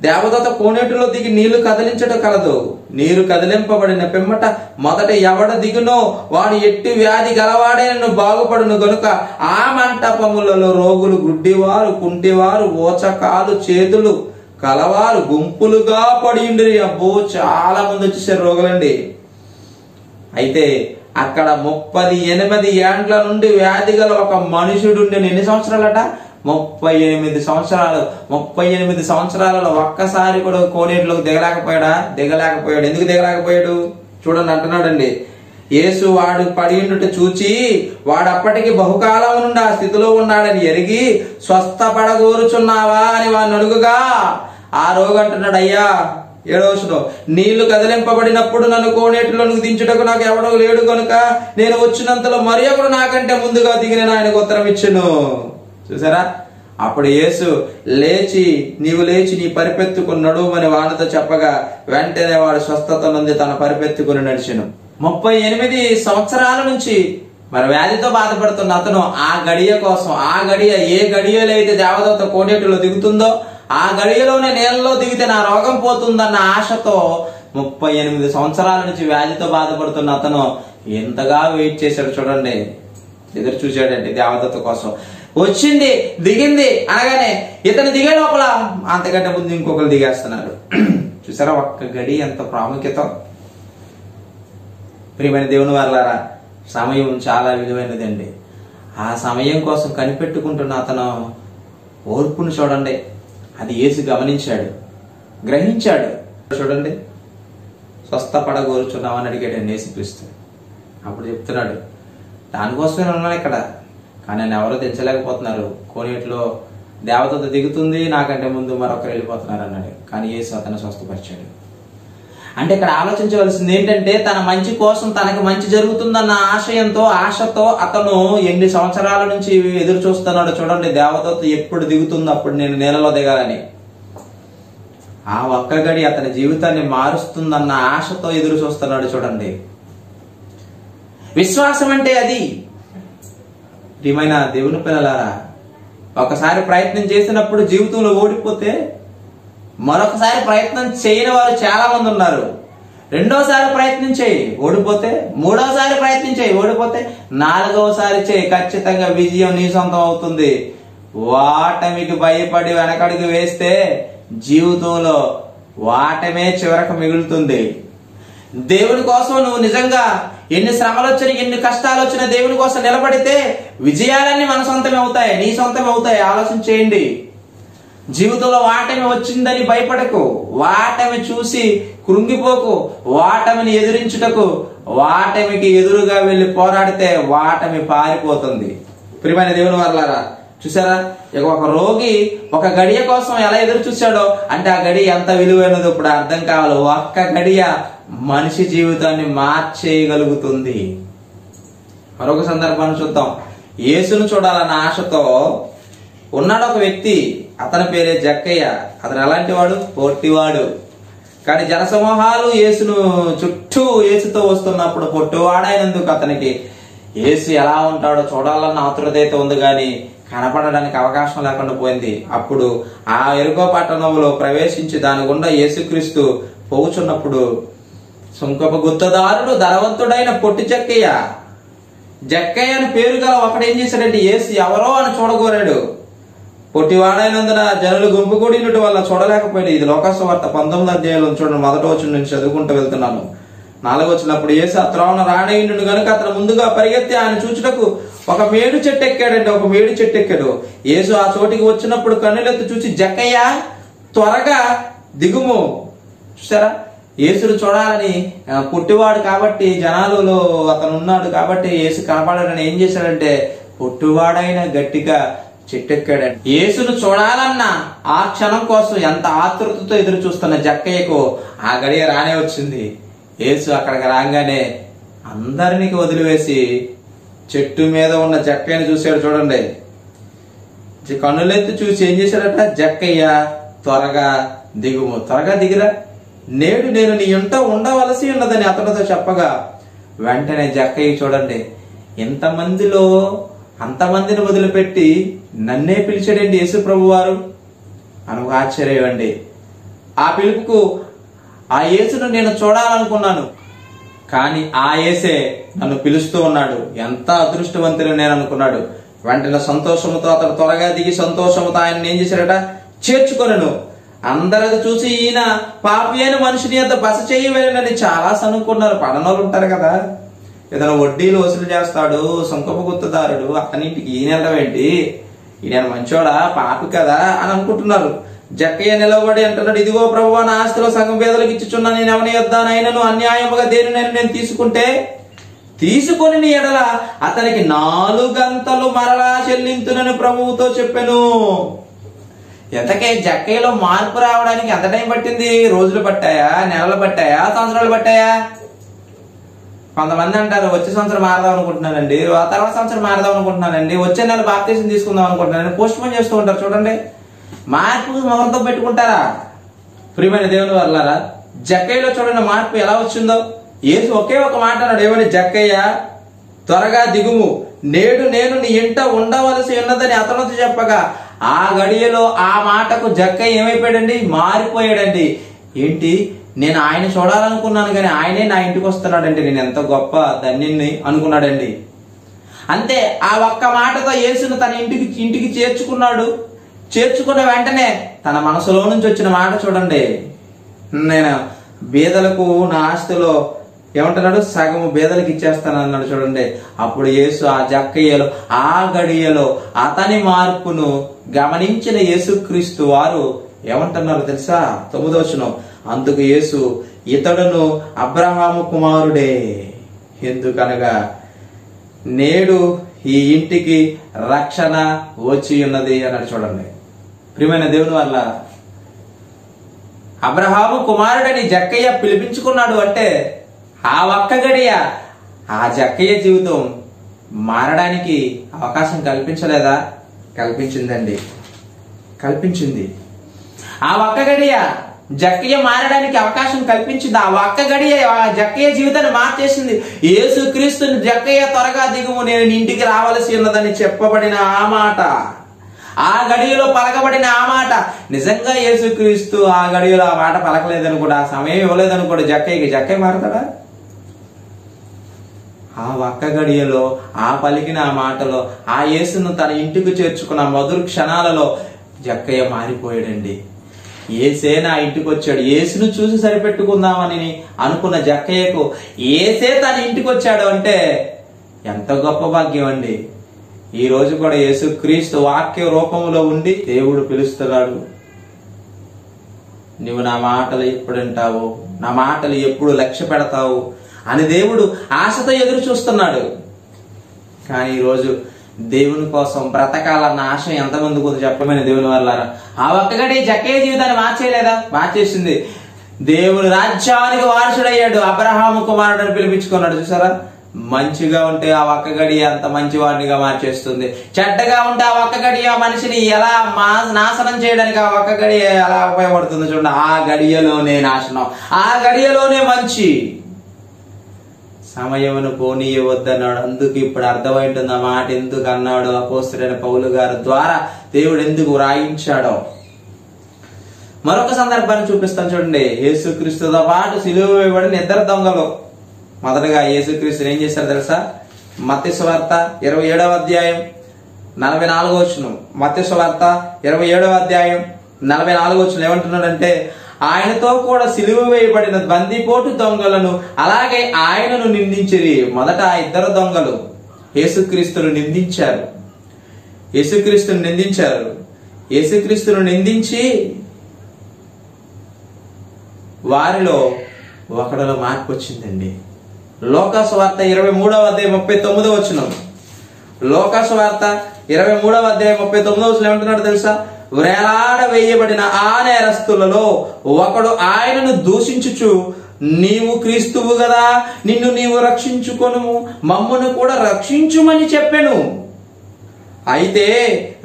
Speaker 1: దేవదూత కోనేటిలో దిగి నీళ్లు కదిలించడం కలదు. నీరు కదిలింపబడిన పిమ్మట మొదట ఎవడ దిగునో వాడు ఎట్టి వ్యాధి గలవాడేనను బాగుపడును గనుక ఆ మంటపములలో రోగులు, గుడ్డివారు, కుంటివారు, ఓచకాలు, చేతులు కలవారు గుంపులుగా పడి ఉండిరి. అబ్బో, చాలా మంది వచ్చేసారు రోగులండి. అయితే అక్కడ 38 ఏండ్ల నుండి వ్యాధి గల ఒక మనుషుడు. ఎన్ని సంవత్సరాలట? 38 సంవత్సరాలు. 38 సంవత్సరాలలో ఒక్కసారి కూడా కోనేటిలోకి దిగలేకపోయాడు. ఎందుకు దిగలేకపోయాడు? చూడండి, అంటున్నాడండి, యేసు వాడు పడి ఉండుట చూచి వాడు అప్పటికి బహుకాలం నుండి ఆ స్థితిలో ఉన్నాడని ఎరిగి స్వస్థపడగోరుచున్నావా అని వాడిని అడుగుగా ఆ రోగి అంటున్నాడు, అయ్యా 7వ వచనం, నీళ్లు కదిలింపబడినప్పుడు నన్ను కోనేటిలోనికి దించుటకు నాకు ఎవడో లేడు కనుక నేను వచ్చినంతలో మరి ఒకడు నాకంటే ముందుగా దిగిన ఆయనకు ఉత్తరం ఇచ్చెను. చూసారా? అప్పుడు యేసు నీవు లేచి నీ పరిపెత్తుకుని నడుమని వాడితో చెప్పగా వెంటనే వాడు స్వస్థత నుండి తన పరిపెత్తుకుని నడిచెను. 38 సంవత్సరాల నుంచి మరి వ్యాధితో బాధపడుతున్న అతను ఆ గడియ కోసం, ఏ గడియలో అయితే దేవదూత కోనేటిలో దిగుతుందో ఆ గడియలోనే నీళ్ళలో దిగితే నా రోగం పోతుందన్న ఆశతో 38 సంవత్సరాల నుంచి వ్యాధితో బాధపడుతున్న అతను ఎంతగా వెయిట్ చేశాడు చూడండి. ఎదురు చూశాడండి దేవదూత కోసం. వచ్చింది, దిగింది అనగానే ఇతను దిగే లోపల అంతకంటే ముందు ఇంకొకరు దిగేస్తున్నారు. చూసారా ఒక్క గడి ఎంత ప్రాముఖ్యత? ప్రియమైన దేవుని వారలారా, సమయం చాలా విలువైనదండి. ఆ సమయం కోసం కనిపెట్టుకుంటున్న అతను ఓర్పును చూడండి. అది యేసు గమనించాడు, గ్రహించాడు. చూడండి, స్వస్థపడగోరుచున్నామని అడిగాడండి యేసుక్రీస్తు. అప్పుడు చెప్తున్నాడు, దానికోసమే ఉన్నాను ఇక్కడ, కానీ నన్ను ఎవరో తెచ్చలేకపోతున్నారు. కోనేటిలో దేవదూత దిగుతుంది, నాకంటే ముందు మరొకరు వెళ్ళిపోతున్నారు అన్నాడు. కానీ యేసు అతను స్వస్థపరిచాడు. అంటే ఇక్కడ ఆలోచించవలసింది ఏంటంటే, తన మంచి కోసం తనకు మంచి జరుగుతుందన్న ఆశతో అతను ఎన్ని సంవత్సరాల నుంచి ఎదురు చూస్తున్నాడు చూడండి. దేవదూత ఎప్పుడు దిగుతుందో అప్పుడు నేను నీళ్ళలో దిగాలని. ఆ ఒక్క గడి అతని జీవితాన్ని మారుస్తుందన్న ఆశతో ఎదురు చూస్తున్నాడు చూడండి. విశ్వాసం అంటే అది. ప్రియమైన దేవుని పిల్లలారా, ఒకసారి ప్రయత్నం చేసినప్పుడు జీవితంలో ఓడిపోతే మరొకసారి ప్రయత్నం చేయని వారు చాలా మంది ఉన్నారు. రెండోసారి ప్రయత్నం చేయి, ఓడిపోతే. మూడోసారి ప్రయత్నం చేయి, ఓడిపోతే. 4వసారి చేయి, ఖచ్చితంగా విజయం నీ సొంతం అవుతుంది. వాటమికి భయపడి వెనకడుగు వేస్తే జీవితంలో వాటమే చివరకు మిగులుతుంది. దేవుని కోసం నువ్వు నిజంగా ఎన్ని శ్రమలు వచ్చినా, ఎన్ని కష్టాలు వచ్చినా దేవుని కోసం నిలబడితే విజయాలన్నీ మన సొంతమే అవుతాయి, నీ సొంతమే అవుతాయి. ఆలోచన చేయండి. జీవితంలో వాటమి వచ్చిందని భయపడకు, వాటమి చూసి కృంగిపోకు. వాటమిని ఎదిరించుటకు వాటమికి ఎదురుగా వెళ్లి పోరాడితే వాటమి పారిపోతుంది. ప్రియమైన దేవుని వారలారా, చూసారా, ఒక రోగి ఒక గడియ కోసం ఎలా ఎదురు చూశాడో అంటే ఆ గడియ ఎంత విలువైనదో ఇప్పుడు అర్థం కావాలి. ఒక్క గడియ మనిషి జీవితాన్ని మార్చేయగలుగుతుంది. మరొక సందర్భాన్ని చూద్దాం. యేసును చూడాలన్న ఆశతో ఉన్నాడు ఒక వ్యక్తి. అతని పేరే జక్కయ్య. అతను ఎలాంటి వాడు? పొట్టివాడు. కానీ జనసమూహాలు యేసును చుట్టూ యేసుతో వస్తున్నప్పుడు పొట్టివాడైనందుకు అతనికి యేసు ఎలా ఉంటాడో చూడాలన్న ఆతురత ఉంది, కానీ కనపడడానికి అవకాశం లేకుండా పోయింది. అప్పుడు ఆ ఎరుకో పట్టణంలో ప్రవేశించి దాని గుండా యేసుక్రీస్తు పోవుచున్నప్పుడు సుంకపు గుత్తదారుడు ధనవంతుడైన పొట్టి జక్కయ్య. జక్కయ్య అని పేరు గల ఒకడు ఏం చేశాడంటే యేసు ఎవరో అని చూడగోరాడు. పొట్టివాడైనందున జనులు గుంపు కూడినట్టు వల్ల చూడలేకపోయాడు. ఇది లోకాసువార్త 19వ అధ్యాయంలో చూడండి, 1వ వచనం నుంచి చదువుకుంటూ వెళ్తున్నాను. 4వ వచనప్పుడు యేసు ఆ త్రోవన రానయ్యుండు గనుక అతను ముందుగా పరిగెత్తి ఆయన చూచుటకు ఒక మేడు చెట్టు ఎక్కాడంటే ఒక మేడు చెట్టు ఎక్కాడు. యేసు ఆ చోటికి వచ్చినప్పుడు కన్నులెత్తి చూసి, జక్కయ్య త్వరగా దిగుము. చూసారా, యేసును చూడాలని పుట్టివాడు కాబట్టి జనాలలో అతను ఉన్నాడు కాబట్టి యేసు కనపడాలని ఏం చేశాడంటే పుట్టివాడైన గట్టిగా చెట్టెక్కాడండి. యేసును చూడాలన్న ఆ క్షణం కోసం ఎంత ఆతృతతో ఎదురు చూస్తున్న జక్కయ్యకు ఆ గడియ రానే వచ్చింది. యేసు అక్కడికి రాగానే అందరినీ వదిలివేసి చెట్టు మీద ఉన్న జక్కయ్యను చూశాడు. చూడండి, కన్నులెత్తి చూసి ఏం చేశాడట, జక్కయ్య త్వరగా దిగుము, త్వరగా దిగిరా, నేడు నేను నీ ఇంట ఉండవలసి ఉన్నదని అతనితో చెప్పగా వెంటనే జక్కయ్య చూడండి ఎంతమందిలో అంతమందిని వదిలిపెట్టి నన్నే పిలిచాడండి యేసు ప్రభు వారు అని ఆశ్చర్యం అండి. ఆ పిలుపుకు ఆ యేసును నేను చూడాలనుకున్నాను, కానీ ఆ యేసే నన్ను పిలుస్తూ ఉన్నాడు. ఎంత అదృష్టవంతుడు నేను అనుకున్నాడు. వెంటనే సంతోషముతో అతను త్వరగా దిగి సంతోషముతో ఆయన ఏం చేశాడట, చేర్చుకొనెను. అందరూ చూసి ఈయన పాపి అయిన మనిషిని అంత బస చేయలేనని చాలా సనుక్కున్నారు. పడనోళ్ళు ఉంటారు కదా, ఏదైనా వడ్డీలు వసూలు చేస్తాడు, సుంకపు గుత్తదారుడు, అతనింటికి ఈయన వెళ్ళడం ఏంటి, ఈయన మంచోడా పాపి కదా అని అనుకుంటున్నారు. జక్కయ్య నిలబడి అంటున్నాడు, ఇదిగో ప్రభువా, నా ఆస్తిలో సగం పేదలకు ఇచ్చుచున్నా, నేను ఎవని యొద్దనైనను అన్యాయముగా దేనినైనా నేను తీసుకొని నీ ఎడల అతనికి 4 గంతలు మరలా చెల్లింతునని ప్రభువుతో చెప్పాను. ఎంతకే జక్కయ్యలో మార్పు రావడానికి ఎంత టైం పట్టింది? రోజులు పట్టాయా, నెలలు పట్టాయా, సంవత్సరాలు పట్టాయా? కొంతమంది అంటారు వచ్చే సంవత్సరం మారదాం అనుకుంటున్నానండి, తర్వాత సంవత్సరం మారదాం అనుకుంటున్నానండి, వచ్చే నెల బాప్తిసం తీసుకుందాం అనుకుంటున్నానండి, పోస్ట్ పోన్ చేస్తూ ఉంటారు. చూడండి, మార్పు ముహూర్తం పెట్టుకుంటారా? ప్రియమైన దేవుని వర్లారా, జక్కయ్యలో చూడండి మార్పు ఎలా వచ్చిందో. యేసు ఒకే ఒక మాట అన్నాడు, ఏమని, జక్కయ్య త్వరగా దిగుము, నేడు నేను నీ ఇంట ఉండవలసి ఉన్నదని అతనితో చెప్పగా ఆ గడియలో ఆ మాటకు జక్కయ్య ఏమైపోయాడండి, మారిపోయాడండి. ఏంటి, నేను ఆయన చూడాలనుకున్నాను కానీ ఆయనే నా ఇంటికి వస్తున్నాడండి, నేను ఎంత గొప్ప ధన్యుణ్ణి అనుకున్నాడండి. అంతే, ఆ ఒక్క మాటతో యేసును తన ఇంటికి చేర్చుకున్నాడు. చేర్చుకున్న వెంటనే తన మనసులో నుంచి వచ్చిన మాట చూడండి, నేను బీదలకు నా ఆస్తిలో ఏమంటున్నాడు, సగము బీదలకు ఇచ్చేస్తాను అన్నాడు. చూడండి, అప్పుడు యేసు ఆ జక్కయ్యలో ఆ గడియలో అతని మార్పును గమనించిన యేసుక్రీస్తు వారు ఏమంటున్నారు తెలుసా? 9వ వచనం, అందుకు యేసు, ఇతడును అబ్రహాము కుమారుడే, ఎందుకనగా నేడు ఈ ఇంటికి రక్షణ వచ్చి ఉన్నది అన్నాడు. చూడండి, ప్రియమైన దేవుని వల్ల అబ్రహాము కుమారుడని జక్కయ్య పిలిపించుకున్నాడు అంటే ఆ ఒక్క గడియ ఆ జక్కయ్య జీవితం మారడానికి అవకాశం కల్పించలేదా? కల్పించిందండి, కల్పించింది. ఆ ఒక్క గడియ జక్కయ్య మారడానికి అవకాశం కల్పించింది. ఆ ఒక్క గడియ జక్కయ్య జీవితాన్ని మార్చేసింది. యేసుక్రీస్తుని జక్కయ్య త్వరగా దిగుము, నేను ఇంటికి రావలసి ఉన్నదని చెప్పబడిన ఆ మాట, ఆ గడియలో పలకబడిన ఆ మాట, నిజంగా యేసుక్రీస్తు ఆ గడియలో ఆ మాట పలకలేదనుకోండి, ఆ సమయం ఇవ్వలేదనుకోండి, జక్కయ్య మారతాడా? ఆ ఒక్క గడియలో ఆ పలికిన ఆ మాటలో ఆ యేసును తన ఇంటికి చేర్చుకున్న మధుర క్షణాలలో జక్కయ్య మారిపోయాడండి. ఏసే నా ఇంటికి వచ్చాడు, యేసును చూసి సరిపెట్టుకుందామని అనుకున్న జక్కయ్యకు ఏసే తన ఇంటికి వచ్చాడు అంటే ఎంత గొప్ప భాగ్యం అండి. ఈ రోజు కూడా యేసుక్రీస్తు వాక్య రూపంలో ఉండి దేవుడు పిలుస్తున్నాడు, నువ్వు నా మాటలు ఎప్పుడు వింటావు, నా మాటలు ఎప్పుడు లక్ష్య పెడతావు అని దేవుడు ఆశతో ఎదురు చూస్తున్నాడు. కానీ ఈరోజు దేవుని కోసం బ్రతకాలన్న ఆశ ఎంతమందికి ఉంది చెప్పమని దేవుని వాళ్ళారా? ఆ ఒక్కగడి జక్కయ్య జీవితాన్ని మార్చేయలేదా? మార్చేసింది. దేవుని రాజ్యానికి వారసుడయ్యాడు, అబ్రహాము కుమారుడు అని పిలిపించుకున్నాడు. చూసారా, మంచిగా ఉంటే ఆ ఒక్క గడి అంత మంచివాడినిగా మార్చేస్తుంది, చెడ్డగా ఉంటే ఆ ఒక్క గడి ఆ మనిషిని ఎలా నాశనం చేయడానికి ఆ ఒక్క గడి ఎలా ఉపయోగపడుతుంది చూడండి. ఆ గడియలోనే నాశనం, ఆ గడియలోనే మంచి. సమయమును పోనీయవద్దన్నాడు. అందుకు ఇప్పుడు అర్థమైంటుంది ఆ మాట ఎందుకు అన్నాడు అపోస్తలుడైన పౌలు గారి ద్వారా దేవుడు ఎందుకు రాయించాడో. మరొక సందర్భాన్ని చూపిస్తాను చూడండి. యేసుక్రీస్తుతో పాటు సిలువ వేయబడిన ఇద్దరు దొంగలు. మొదటగా యేసుక్రీస్తుని ఏం చేశారు తెలుసా? మత్తయి సువార్త 27వ అధ్యాయం 44వ వచనం. మత్తయి సువార్త 27వ అధ్యాయం 44వ వచనం ఏమంటున్నాడంటే, ఆయనతో కూడా సిలువ వేయబడిన బందిపోటు దొంగలను అలాగే ఆయనను నిందించిరి. మొదట ఆ ఇద్దరు దొంగలు యేసుక్రీస్తును నిందించారు. యేసుక్రీస్తును నిందించి వారిలో ఒకడిలో మార్పు వచ్చిందండి. లోకాసు వార్త 23వ అధ్యాయం 39వ వచనం. లోకాసు వార్త 23వ అధ్యాయం 39వ వచనం ఏమంటున్నాడు తెలుసా? వేలాడ వేయబడిన ఆ నేరస్తులలో ఒకడు ఆయనను దూషించుచు, నీవు క్రీస్తువు గదా, నిన్ను నీవు రక్షించుకొనుము, మమ్మును కూడా రక్షించుమని చెప్పెను. అయితే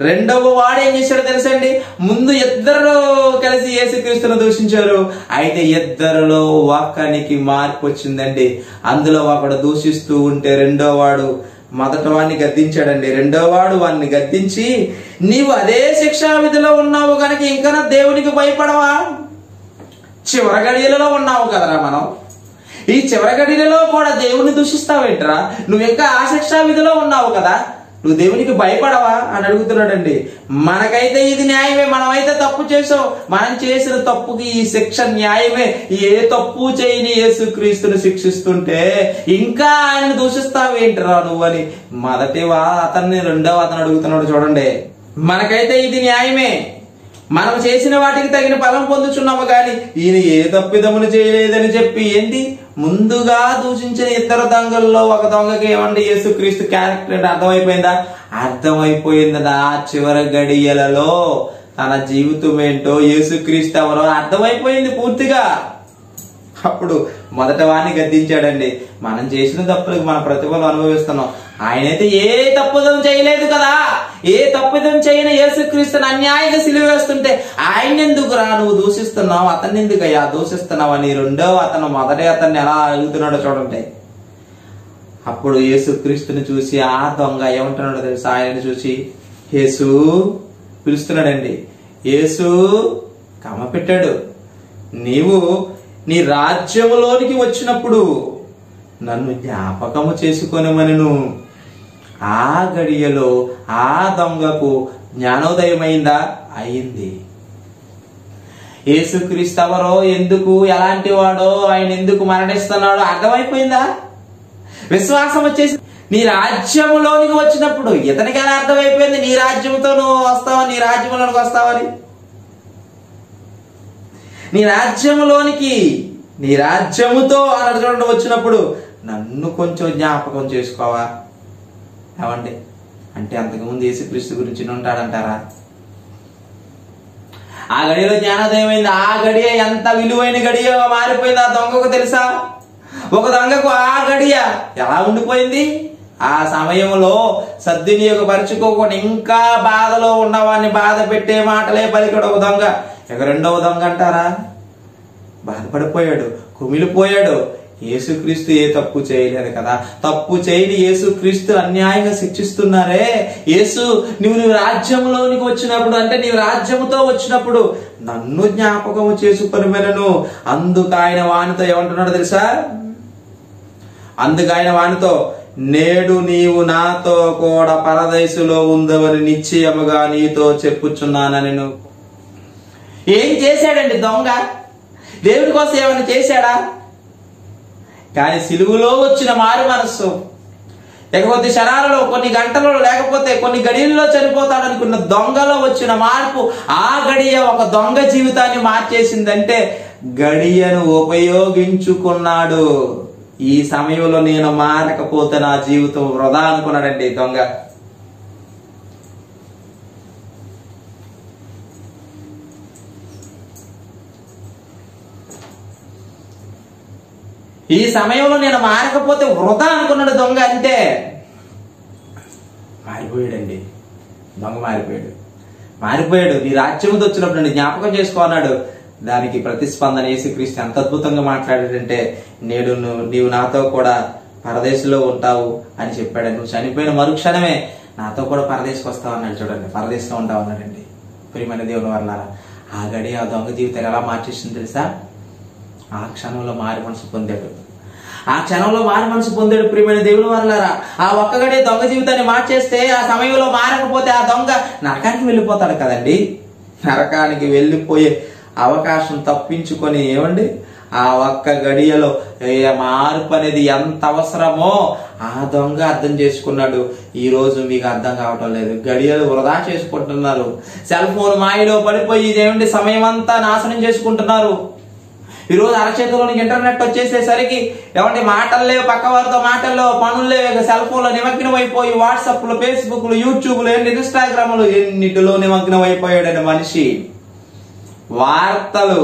Speaker 1: రెండవ వాడు ఏం చేశాడు తెలుసండి? ముందు ఇద్దరు కలిసి యేసుక్రీస్తును దూషించారు. అయితే ఇద్దరిలో ఒకనికి మార్పు వచ్చిందండి. అందులో ఒకడు దూషిస్తూ ఉంటే రెండో వాడు మొదట వాడిని గద్దించాడండి. రెండో వాడు వాడిని గద్దించి, నీవు అదే శిక్షా విధిలో ఉన్నావు కనుక ఇంకా దేవునికి భయపడవా? చివరి గడియలలో ఉన్నావు కదరా మనం, ఈ చివరి గడియలలో కూడా దేవుని దూషిస్తావేంట్రా? నువ్వు ఇంకా ఆ శిక్షా విధిలో ఉన్నావు కదా, నువ్వు దేవునికి భయపడవా అని అడుగుతున్నాడండి. మనకైతే ఇది న్యాయమే, మనమైతే తప్పు చేసావు, మనం చేసిన తప్పుకి ఈ శిక్ష న్యాయమే. ఏ తప్పు చేయని యేసుక్రీస్తుని శిక్షిస్తుంటే ఇంకా ఆయన దూషిస్తావేంటిరా నువ్వని మొదటివా అతన్ని రెండవ అతను అడుగుతున్నాడు. చూడండి, మనకైతే ఇది న్యాయమే, మనం చేసిన వాటికి తగిన ఫలం పొందుచున్నాము, కానీ ఈయన ఏ తప్పిదమును చేయలేదని చెప్పి ఏంటి ముందుగా దూషించిన ఇద్దరు దొంగల్లో ఒక దొంగకి ఏమండి యేసుక్రీస్తు క్యారెక్టర్ అర్థమైపోయిందా? అర్థమైపోయిందా? చివరి గడియలలో తన జీవితం ఏంటో, యేసుక్రీస్తు ఎవరో అర్థమైపోయింది పూర్తిగా. అప్పుడు మొదట వాడిని గద్దించాడండి. మనం చేసిన తప్పులకు మన ప్రతిఫలం అనుభవిస్తున్నాం. ఆయనైతే ఏ తప్పుదం చేయలేదు కదా, ఏ తప్పుదం చేయని యేసుక్రీస్తుని అన్యాయంగా సిలువ వేస్తుంటే ఆయన ఎందుకురా నువ్వు దూషిస్తున్నావు, అతన్ని ఎందుకయ్యా దూషిస్తున్నావు అని రెండో అతను మొదటి అతన్ని ఎలా అడుగుతున్నాడో చూడండి. అప్పుడు యేసుక్రీస్తుని చూసి ఆ దొంగ ఏమంటున్నాడో తెలుసా? ఆయనని చూసి యేసు పిలుస్తున్నాడండి. యేసు కమ్మ పెట్టాడు, నీవు నీ రాజ్యములోనికి వచ్చినప్పుడు నన్ను జ్ఞాపకము చేసుకొనమనెను. ఆ గడియలో ఆ దొంగకు జ్ఞానోదయమైందా? అయింది. యేసుక్రీస్తు ఎవరో, ఎందుకు, ఎలాంటి వాడో, ఆయన ఎందుకు మరణిస్తున్నాడో అర్థమైపోయిందా? విశ్వాసం వచ్చేసి నీ రాజ్యములోనికి వచ్చినప్పుడు ఇతనికి ఎలా అర్థమైపోయింది? నీ రాజ్యంతో నువ్వు వస్తావని, నీ రాజ్యంలోనికి వస్తావని. నీ రాజ్యములోనికి, నీ రాజ్యముతో అని చూడండి వచ్చినప్పుడు నన్ను కొంచెం జ్ఞాపకం చేసుకోవా ఏమండి? అంటే అంతకుముందు యేసుక్రీస్తు గురించి ఉంటాడంటారా? ఆ గడియలో జ్ఞానోదయం అయింది. ఆ గడియ ఎంత విలువైన గడియ మారిపోయింది ఆ దొంగకు తెలుసా? ఒక దొంగకు ఆ గడియ ఎలా ఉండిపోయింది? ఆ సమయంలో సద్వినియోగపరుచుకోకుండా ఇంకా బాధలో ఉన్నవాడిని బాధ పెట్టే మాటలే పలికడు ఒక దొంగ. ఇక రెండవ దొంగ అంటారా? బాధపడిపోయాడు, కుమిలిపోయాడు. యేసుక్రీస్తు ఏ తప్పు చేయలేదు కదా, తప్పు చేయని యేసుక్రీస్తు అన్యాయంగా శిక్షిస్తున్నారే. యేసు నువ్వు రాజ్యంలోనికి వచ్చినప్పుడు, అంటే నీవు రాజ్యముతో వచ్చినప్పుడు నన్ను జ్ఞాపకము చేసుకొని వెళ్ళను. అందుకు ఆయన వానితో ఏమంటున్నాడు తెలుసా? అందుకు ఆయన వానితో, నేడు నీవు నాతో కూడా పరదేశులో ఉందవని నిశ్చయముగా నీతో చెప్పుచున్నానని. ఏం చేశాడండి దొంగ? దేవుడి కోసం ఏమైనా చేశాడా? కానీ సిలువలో వచ్చిన మారు మనస్సు, లేకపోతే క్షణాలలో, కొన్ని గంటలలో, లేకపోతే కొన్ని గడియల్లో చనిపోతాడనుకున్న దొంగలో వచ్చిన మార్పు, ఆ గడియ ఒక దొంగ జీవితాన్ని మార్చేసిందంటే గడియను ఉపయోగించుకున్నాడు. ఈ సమయంలో నేను మారకపోతే నా జీవితం వృధా అనుకున్నాడండి దొంగ. ఈ సమయంలో నేను మారకపోతే వృధా అనుకున్నాడు దొంగ. అంటే మారిపోయాడండి దొంగ, మారిపోయాడు. నీ రాజ్యంతో వచ్చినప్పుడు నన్ను జ్ఞాపకం చేసుకోన్నాడు. దానికి ప్రతిస్పందన యేసుక్రీస్తు ఎంత అద్భుతంగా మాట్లాడాడంటే, నేడు నీవు నాతో కూడా పరదేశంలో ఉంటావు అని చెప్పాడు. నువ్వు చనిపోయిన మరుక్షణమే నాతో కూడా పరదేశకు వస్తావు అన్నాడు. చూడండి, పరదేశంలో ఉంటావు అన్నాడండి. ప్రియమైన దేవుని వర్లారా, ఆ గడియ ఆ దొంగ జీవితాన్ని ఎలా మార్చేసింది తెలుసా? ఆ క్షణంలో మారు మనసు పొందాడు. ఆ క్షణంలో మారు మనసు పొందాడు. ప్రియమైన దేవుని వారలారా, ఆ ఒక్క గడియ దొంగ జీవితాన్ని మార్చేస్తే, ఆ సమయంలో మారకపోతే ఆ దొంగ నరకానికి వెళ్ళిపోతాడు కదండి. నరకానికి వెళ్ళిపోయే అవకాశం తప్పించుకొని ఏమండి ఆ ఒక్క గడియలో మార్పు అనేది ఎంత అవసరమో ఆ దొంగ అర్థం చేసుకున్నాడు. ఈ రోజు మీకు అర్థం కావటం లేదు. గడియలు వృధా చేసుకుంటున్నారు. సెల్ ఫోన్ మాయలో పడిపోయి ఇదేమండి సమయం అంతా నాశనం చేసుకుంటున్నారు. ఈ రోజు అరచేతిలోనికి ఇంటర్నెట్ వచ్చేసేసరికి ఏమంటే మాటలు లేవు, పక్క వారితో మాటల్లో, పనులు లేవు, సెల్ ఫోన్ లో నిమగ్నం అయిపోయి వాట్సాప్లు, ఫేస్బుక్లు, యూట్యూబ్లు, ఇన్స్టాగ్రామ్లు ఎన్నిటిలో నిమగ్నం అయిపోయాడండి మనిషి. వార్తలు,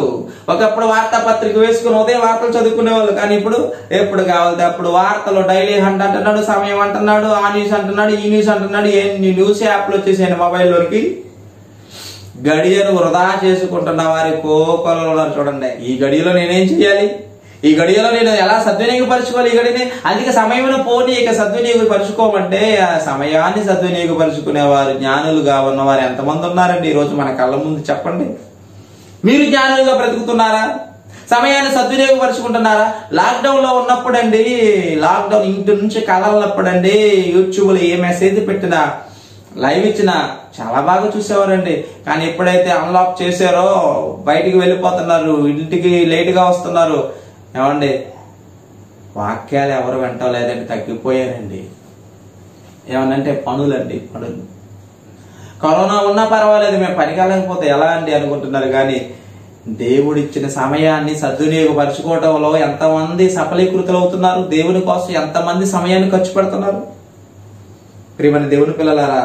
Speaker 1: ఒకప్పుడు వార్తాపత్రిక వేసుకుని ఉదయం వార్తలు చదువుకునేవాళ్ళు, కానీ ఇప్పుడు ఎప్పుడు కావాలి అప్పుడు వార్తలు. డైలీ హంట్ అంటున్నాడు, సమయం అంటున్నాడు, ఆ న్యూస్ అంటున్నాడు, ఈ న్యూస్ అంటున్నాడు. ఎన్ని న్యూస్ యాప్లు వచ్చేసాయండి మొబైల్లోకి. గడియను వృధా చేసుకుంటున్న వారి కోకొలు ఉన్నారు చూడండి. ఈ గడియలో నేనేం చేయాలి, ఈ గడియలో నేను ఎలా సద్వినియోగపరచుకోవాలి ఈ గడిని, అధిక సమయమును పోనీ ఇక సద్వినియోగపరచుకోమంటే ఆ సమయాన్ని సద్వినియోగపరచుకునేవారు జ్ఞానులుగా ఉన్నవారు ఎంతమంది ఉన్నారండి ఈ రోజు మన కళ్ళ ముందు? చెప్పండి. మీరు జ్ఞానులుగా బ్రతుకుతున్నారా? సమయాన్ని సద్వినియోగపరుచుకుంటున్నారా? లాక్డౌన్ లో ఉన్నప్పుడండి, లాక్డౌన్ ఇంటి నుంచి కదలనప్పుడండి, యూట్యూబ్ లో ఏ మెసేజ్ పెట్టినా, లైవ్ ఇచ్చినా చాలా బాగా చూసేవారండి. కానీ ఎప్పుడైతే అన్లాక్ చేశారో బయటికి వెళ్ళిపోతున్నారు, ఇంటికి లేట్ గా వస్తున్నారు. ఏమండి వాక్యాలు ఎవరు వింటలేదండి, తగ్గిపోయారండి. ఏమనంటే పనులండి, పనులు. కరోనా ఉన్నా పర్వాలేదు, మేము పనికి వెళ్ళకపోతే ఎలా అండి అనుకుంటున్నారు. కానీ దేవుడిచ్చిన సమయాన్ని సద్వినియోగపరచుకోవడంలో ఎంతమంది సఫలీకృతులు అవుతున్నారు? దేవుని కోసం ఎంతమంది సమయాన్ని ఖర్చు పెడుతున్నారు? ప్రియమైన దేవుని పిల్లలారా,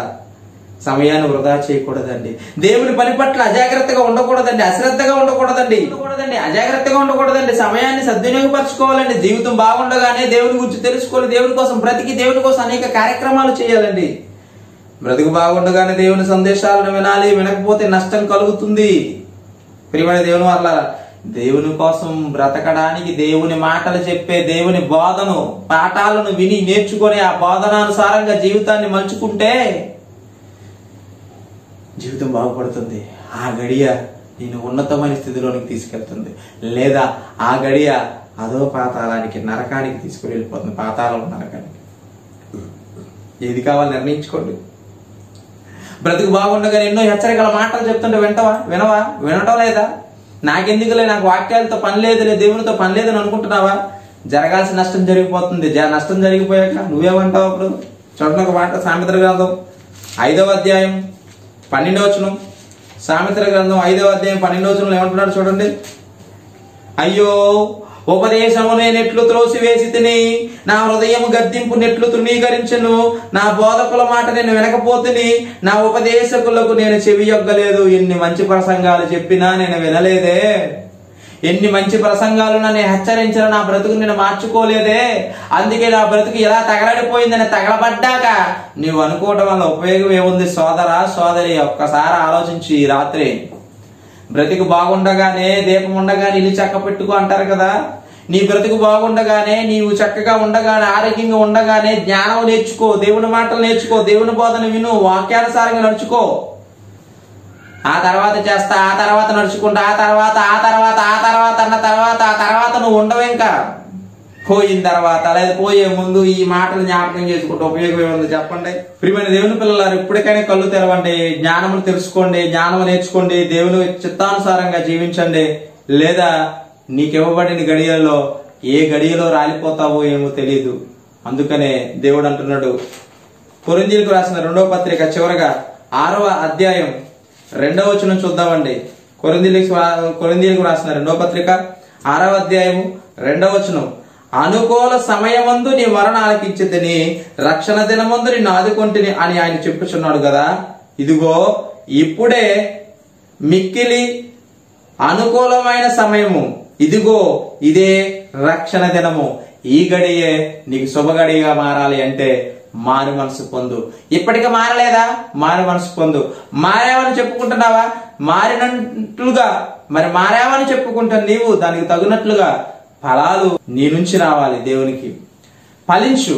Speaker 1: సమయాన్ని వృధా చేయకూడదండి. దేవుని పని పట్ల అజాగ్రత్తగా ఉండకూడదండి, అశ్రద్ధగా ఉండకూడదండి, అజాగ్రత్తగా ఉండకూడదండి. సమయాన్ని సద్వినియోగపరచుకోవాలండి. జీవితం బాగుండగానే దేవుని గురించి తెలుసుకోవాలి, దేవుని కోసం బ్రతికి దేవుని కోసం అనేక కార్యక్రమాలు చేయాలండి. బ్రతుకు బాగుండగానే దేవుని సందేశాలను వినాలి, వినకపోతే నష్టం కలుగుతుంది. ప్రియమైన దేవుని వల్ల దేవుని కోసం బ్రతకడానికి దేవుని మాటలు చెప్పే దేవుని బోధను, పాఠాలను విని నేర్చుకొని ఆ బోధనానుసారంగా జీవితాన్ని మలుచుకుంటే జీవితం బాగుపడుతుంది. ఆ గడియ నేను ఉన్నతమైన స్థితిలోనికి తీసుకెళ్తుంది, లేదా ఆ గడియ అదో పాతాళానికి, నరకానికి తీసుకుని వెళ్ళిపోతుంది. పాతాళం, నరకానికి. ఏది కావాలి నిర్ణయించుకోండి. బ్రతుకు బాగుండగా ఎన్నో హెచ్చరికల మాటలు చెప్తుంటే వినవా? వినటం లేదా? నాకెందుకులే, నాకు వాక్యాలతో పని లేదులే, దేవునితో పని లేదని అనుకుంటున్నావా? జరగాల్సిన నష్టం జరిగిపోతుంది. నష్టం జరిగిపోయాక నువ్వేమంటావు అప్పుడు? చూడండి ఒక మాట, సామెతల గ్రంథం 5వ అధ్యాయం 12వ వచనం. సామెతల గ్రంథం 5వ అధ్యాయం 12వ వచనంలో ఏమంటున్నాడు చూడండి. అయ్యో, ఉపదేశము నేనెట్లు త్రోసివేసి తిని, నా హృదయము గద్దింపు నెట్లు తృణీకరించెను. నా బోధకుల మాట నేను వినకపోతిని, నా ఉపదేశకులకు నేను చెవియొగ్గలేదు. ఎన్ని మంచి ప్రసంగాలు చెప్పినా నేను వినలేదే, ఎన్ని మంచి ప్రసంగాలు నన్ను హెచ్చరించిన నా బ్రతుకు నేను మార్చుకోలేదే. అందుకే నా బ్రతుకు ఇలా తగలడిపోయిందని తగలబడ్డాక నువ్వు అనుకోవటం వల్ల ఉపయోగం ఏముంది? సోదరా, సోదరి, ఒక్కసారి ఆలోచించి ఈ రాత్రి. బ్రతుకు బాగుండగానే, దీపం ఉండగానే ఇల్లు చక్క పెట్టుకో అంటారు కదా. నీ బ్రతుకు బాగుండగానే, నీవు చక్కగా ఉండగానే, ఆరోగ్యంగా ఉండగానే జ్ఞానం నేర్చుకో, దేవుని మాటలు నేర్చుకో, దేవుని బోధన విను, వాక్యానుసారంగా నడుచుకో. ఆ తర్వాత చేస్తా, ఆ తర్వాత నడుచుకుంటా, ఆ తర్వాత అన్న తర్వాత నువ్వు ఉండవు. ఇంకా పోయిన తర్వాత, లేదా పోయే ముందు ఈ మాటలు జ్ఞాపకం చేసుకుంటే ఉపయోగం ఏముంది చెప్పండి? ప్రియమైన దేవుని పిల్లలారు, ఇప్పటికైనా కళ్ళు తెరవండి, జ్ఞానమును తెలుసుకోండి, జ్ఞానం నేర్చుకోండి, దేవుని చిత్తానుసారంగా జీవించండి. లేదా నీకివ్వబడిన గడియల్లో ఏ గడియలో రాలిపోతావో ఏమో తెలియదు. అందుకనే దేవుడు అంటున్నాడు, కొరింథీయులకు రాసిన 2వ పత్రిక చివరగా 6వ అధ్యాయం 2వ వచనం చూద్దామండి. కొరింథీయులకు రాసిన 2వ పత్రిక 6వ అధ్యాయము 2వ వచనం. అనుకూల సమయమందు నీ మరణ ఆలకించితిని, రక్షణ దినమందు నిన్ను ఆదుకొంటిని అని ఆయన చెప్పుచున్నాడు కదా. ఇదిగో ఇప్పుడే మిక్కిలి అనుకూలమైన సమయము, ఇదిగో ఇదే రక్షణ దినము. ఈ గడియే నీకు శుభ గడిగా మారాలి అంటే మారు మనసు పొందు. ఇప్పటికి మారలేదా? మారు మనసు పొందు. మారావని చెప్పుకుంటున్నావా? మారినట్లుగా మరి మారావని చెప్పుకుంటా నీవు దానికి తగినట్లుగా ఫలాలు నీ నుంచి రావాలి. దేవునికి ఫలించు.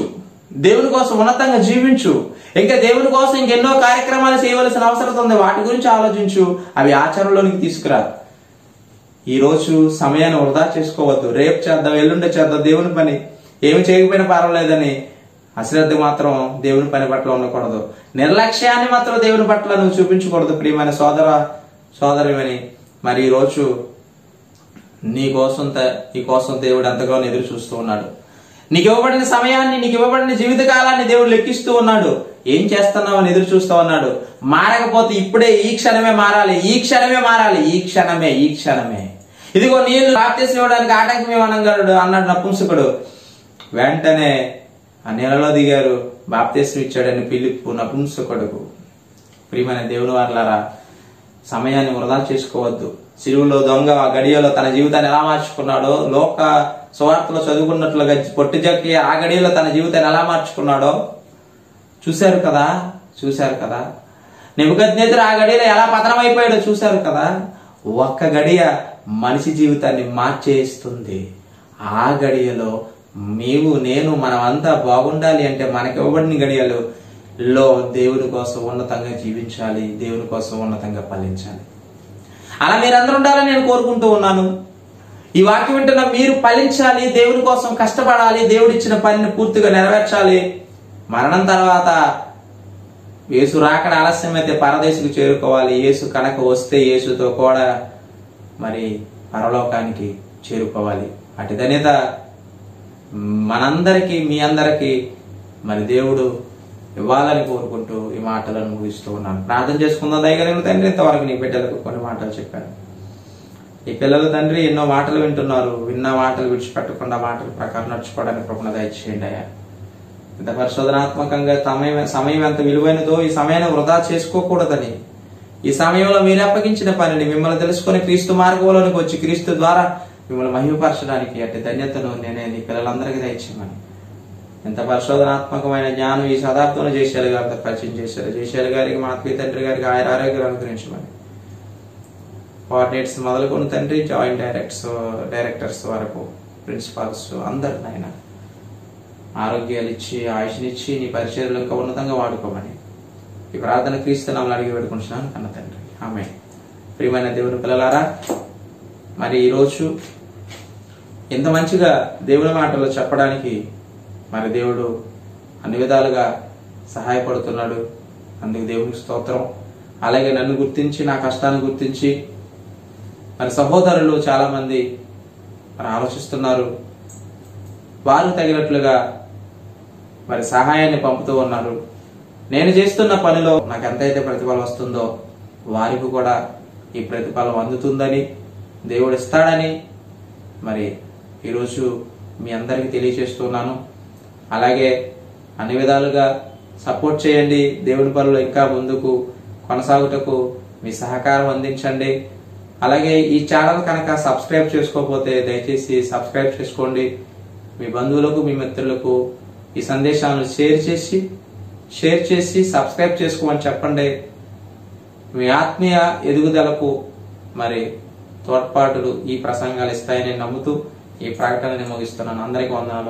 Speaker 1: దేవుని కోసం ఉన్నతంగా జీవించు. ఇంకా దేవుని కోసం ఇంకెన్నో కార్యక్రమాలు చేయవలసిన అవసరం ఉంది. వాటి గురించి ఆలోచించు, అవి ఆచరణలోనికి తీసుకురా. ఈ రోజు సమయాన్ని వృధా చేసుకోవద్దు. రేపు చేద్దాం, ఎల్లుండి చేద్దాం దేవుని పని, ఏమి చేయకపోయినా పర్వాలేదని అశ్రద్ధ మాత్రం దేవుని పని పట్ల ఉండకూడదు. నిర్లక్ష్యాన్ని మాత్రం దేవుని పట్ల నువ్వు చూపించకూడదు. ప్రియమైన సోదరిమని, మరి ఈ రోజు నీ కోసం దేవుడు ఎంతగానో ఎదురు చూస్తూ ఉన్నాడు. నీకు ఇవ్వబడిన సమయాన్ని, నీకు ఇవ్వబడిన జీవిత కాలాన్ని దేవుడు లెక్కిస్తూ ఉన్నాడు. ఏం చేస్తున్నావు అని ఎదురు చూస్తూ ఉన్నాడు. మారకపోతే ఇప్పుడే ఈ క్షణమే మారాలి, ఈ క్షణమే మారాలి, ఈ క్షణమే. ఇదిగో నీళ్లు బాప్తిసం ఇవ్వడానికి ఆటంకం ఏమనగలడు అన్నాడు నపుంసకుడు. వెంటనే ఆ నీళ్ళలో దిగారు, బాప్తిసం ఇచ్చాడని ఫిలిప్పు నపుంసకుడుకు. ప్రియమైన దేవుని వారలారా, సమయాన్ని వృధా చేసుకోవద్దు. సిలువలో దొంగ ఆ గడియలో తన జీవితాన్ని ఎలా మార్చుకున్నాడో, లోక సువార్తలో చదువుకున్నట్లుగా పొట్టిజక్కి ఆ గడియలో తన జీవితాన్ని ఎలా మార్చుకున్నాడో చూశారు కదా. నెబుకద్నెజరు ఆ గడియలో ఎలా పతనమైపోయాడో చూశారు కదా. ఒక్క గడియ మనిషి జీవితాన్ని మార్చేస్తుంది. ఆ గడియలో నేను మనమంతా బాగుండాలి అంటే మనకి ఇవ్వబడిన గడియలో దేవుని కోసం ఉన్నతంగా జీవించాలి, దేవుని కోసం ఉన్నతంగా ఫలించాలి. అలా మీరందరూ ఉండాలని నేను కోరుకుంటూ ఉన్నాను. ఈ వాక్యం వింటున్న మీరు ఫలించాలి, దేవుని కోసం కష్టపడాలి, దేవుడిచ్చిన పనిని పూర్తిగా నెరవేర్చాలి. మరణం తర్వాత యేసు రాకడ ఆలస్యమైతే పరదేశుకు చేరుకోవాలి. యేసు కనుక వస్తే యేసుతో కూడా మరి పరలోకానికి చేరుకోవాలి. అటు ధన్యత మనందరికీ, మీ అందరికీ మరి దేవుడు ఇవ్వాలని కోరుకుంటూ ఈ మాటలను ముగిస్తూ ఉన్నాను. ప్రార్థన చేసుకుందాం. దయగలిగిన తండ్రి, ఇంతవరకు నీ బిడ్డలకు కొన్ని మాటలు చెప్పాను. ఈ పిల్లలు తండ్రి ఎన్నో మాటలు వింటున్నారు. విన్న మాటలు విడిచిపెట్టకుండా మాటల ప్రకారం నడుచుకోవడానికి కృపణ దయచేయండి అయ్యా. ఇంత పరిశోధనాత్మకంగా సమయం ఎంత విలువైనదో ఈ సమయాన్ని వృధా చేసుకోకూడదని, ఈ సమయంలో మీరు అప్పగించిన పనిని మిమ్మల్ని తెలుసుకుని క్రీస్తు మార్గంలోనికి వచ్చి క్రీస్తు ద్వారా మిమ్మల్ని మహిమపరచడానికి అట్టి ధన్యతను నేనే నీ పిల్లలందరికీ దయచేయమని, ఎంత పరిశోధనాత్మకమైన జ్ఞానం ఈ శతాబ్దంలో జయశాలి గారితో పరిచయం చేశారు. జయశాలి గారికి, మా ఆత్మీయ తండ్రి గారికి ఆరోగ్యం అనుగ్రహించమని, కోఆర్డినేట్స్ మొదలుకొని తండ్రి, జాయింట్ డైరెక్టర్స్ వరకు, ప్రిన్సిపాల్స్ అందరిని ఆయన ఆరోగ్యాలు ఇచ్చి, ఆయుష్నిచ్చి నీ పరిచర్యలు ఇంకా ఉన్నతంగా వాడుకోమని ఈ ప్రార్థన క్రీస్తు నామములో అడిగి వేడుకుంటున్నాను కన్న తండ్రి, ఆమేన్. ప్రియమైన దేవుని పిల్లలారా, మరి ఈరోజు ఎంత మంచిగా దేవుని మాటలు చెప్పడానికి మరి దేవుడు అన్ని విధాలుగా సహాయపడుతున్నాడు. అందుకు దేవునికి స్తోత్రం. అలాగే నన్ను గుర్తించి, నా కష్టాన్ని గుర్తించి మరి సహోదరులు చాలా మంది మరి ఆలోచిస్తున్నారు. వారు తగినట్లుగా మరి సహాయాన్ని పంపుతూ ఉన్నారు. నేను చేస్తున్న పనిలో నాకు ఎంతైతే ప్రతిఫలం వస్తుందో వారికి కూడా ఈ ప్రతిఫలం అందుతుందని, దేవుడు ఇస్తాడని మరి ఈరోజు మీ అందరికీ తెలియజేస్తున్నాను. అలాగే అన్ని విధాలుగా సపోర్ట్ చేయండి. దేవుని పనులు ఇంకా ముందుకు కొనసాగుటకు మీ సహకారం అందించండి. అలాగే ఈ ఛానల్ కనుక సబ్స్క్రైబ్ చేసుకోకపోతే దయచేసి సబ్స్క్రైబ్ చేసుకోండి. మీ బంధువులకు, మీ మిత్రులకు ఈ సందేశాలను షేర్ చేసి సబ్స్క్రైబ్ చేసుకోమని చెప్పండి. మీ ఆత్మీయ ఎదుగుదలకు మరి తోడ్పాటులు ఈ ప్రసంగాలు ఇస్తాయని నమ్ముతూ ఈ ప్రకటనని ముగిస్తున్నాను. అందరికీ వందనాలు.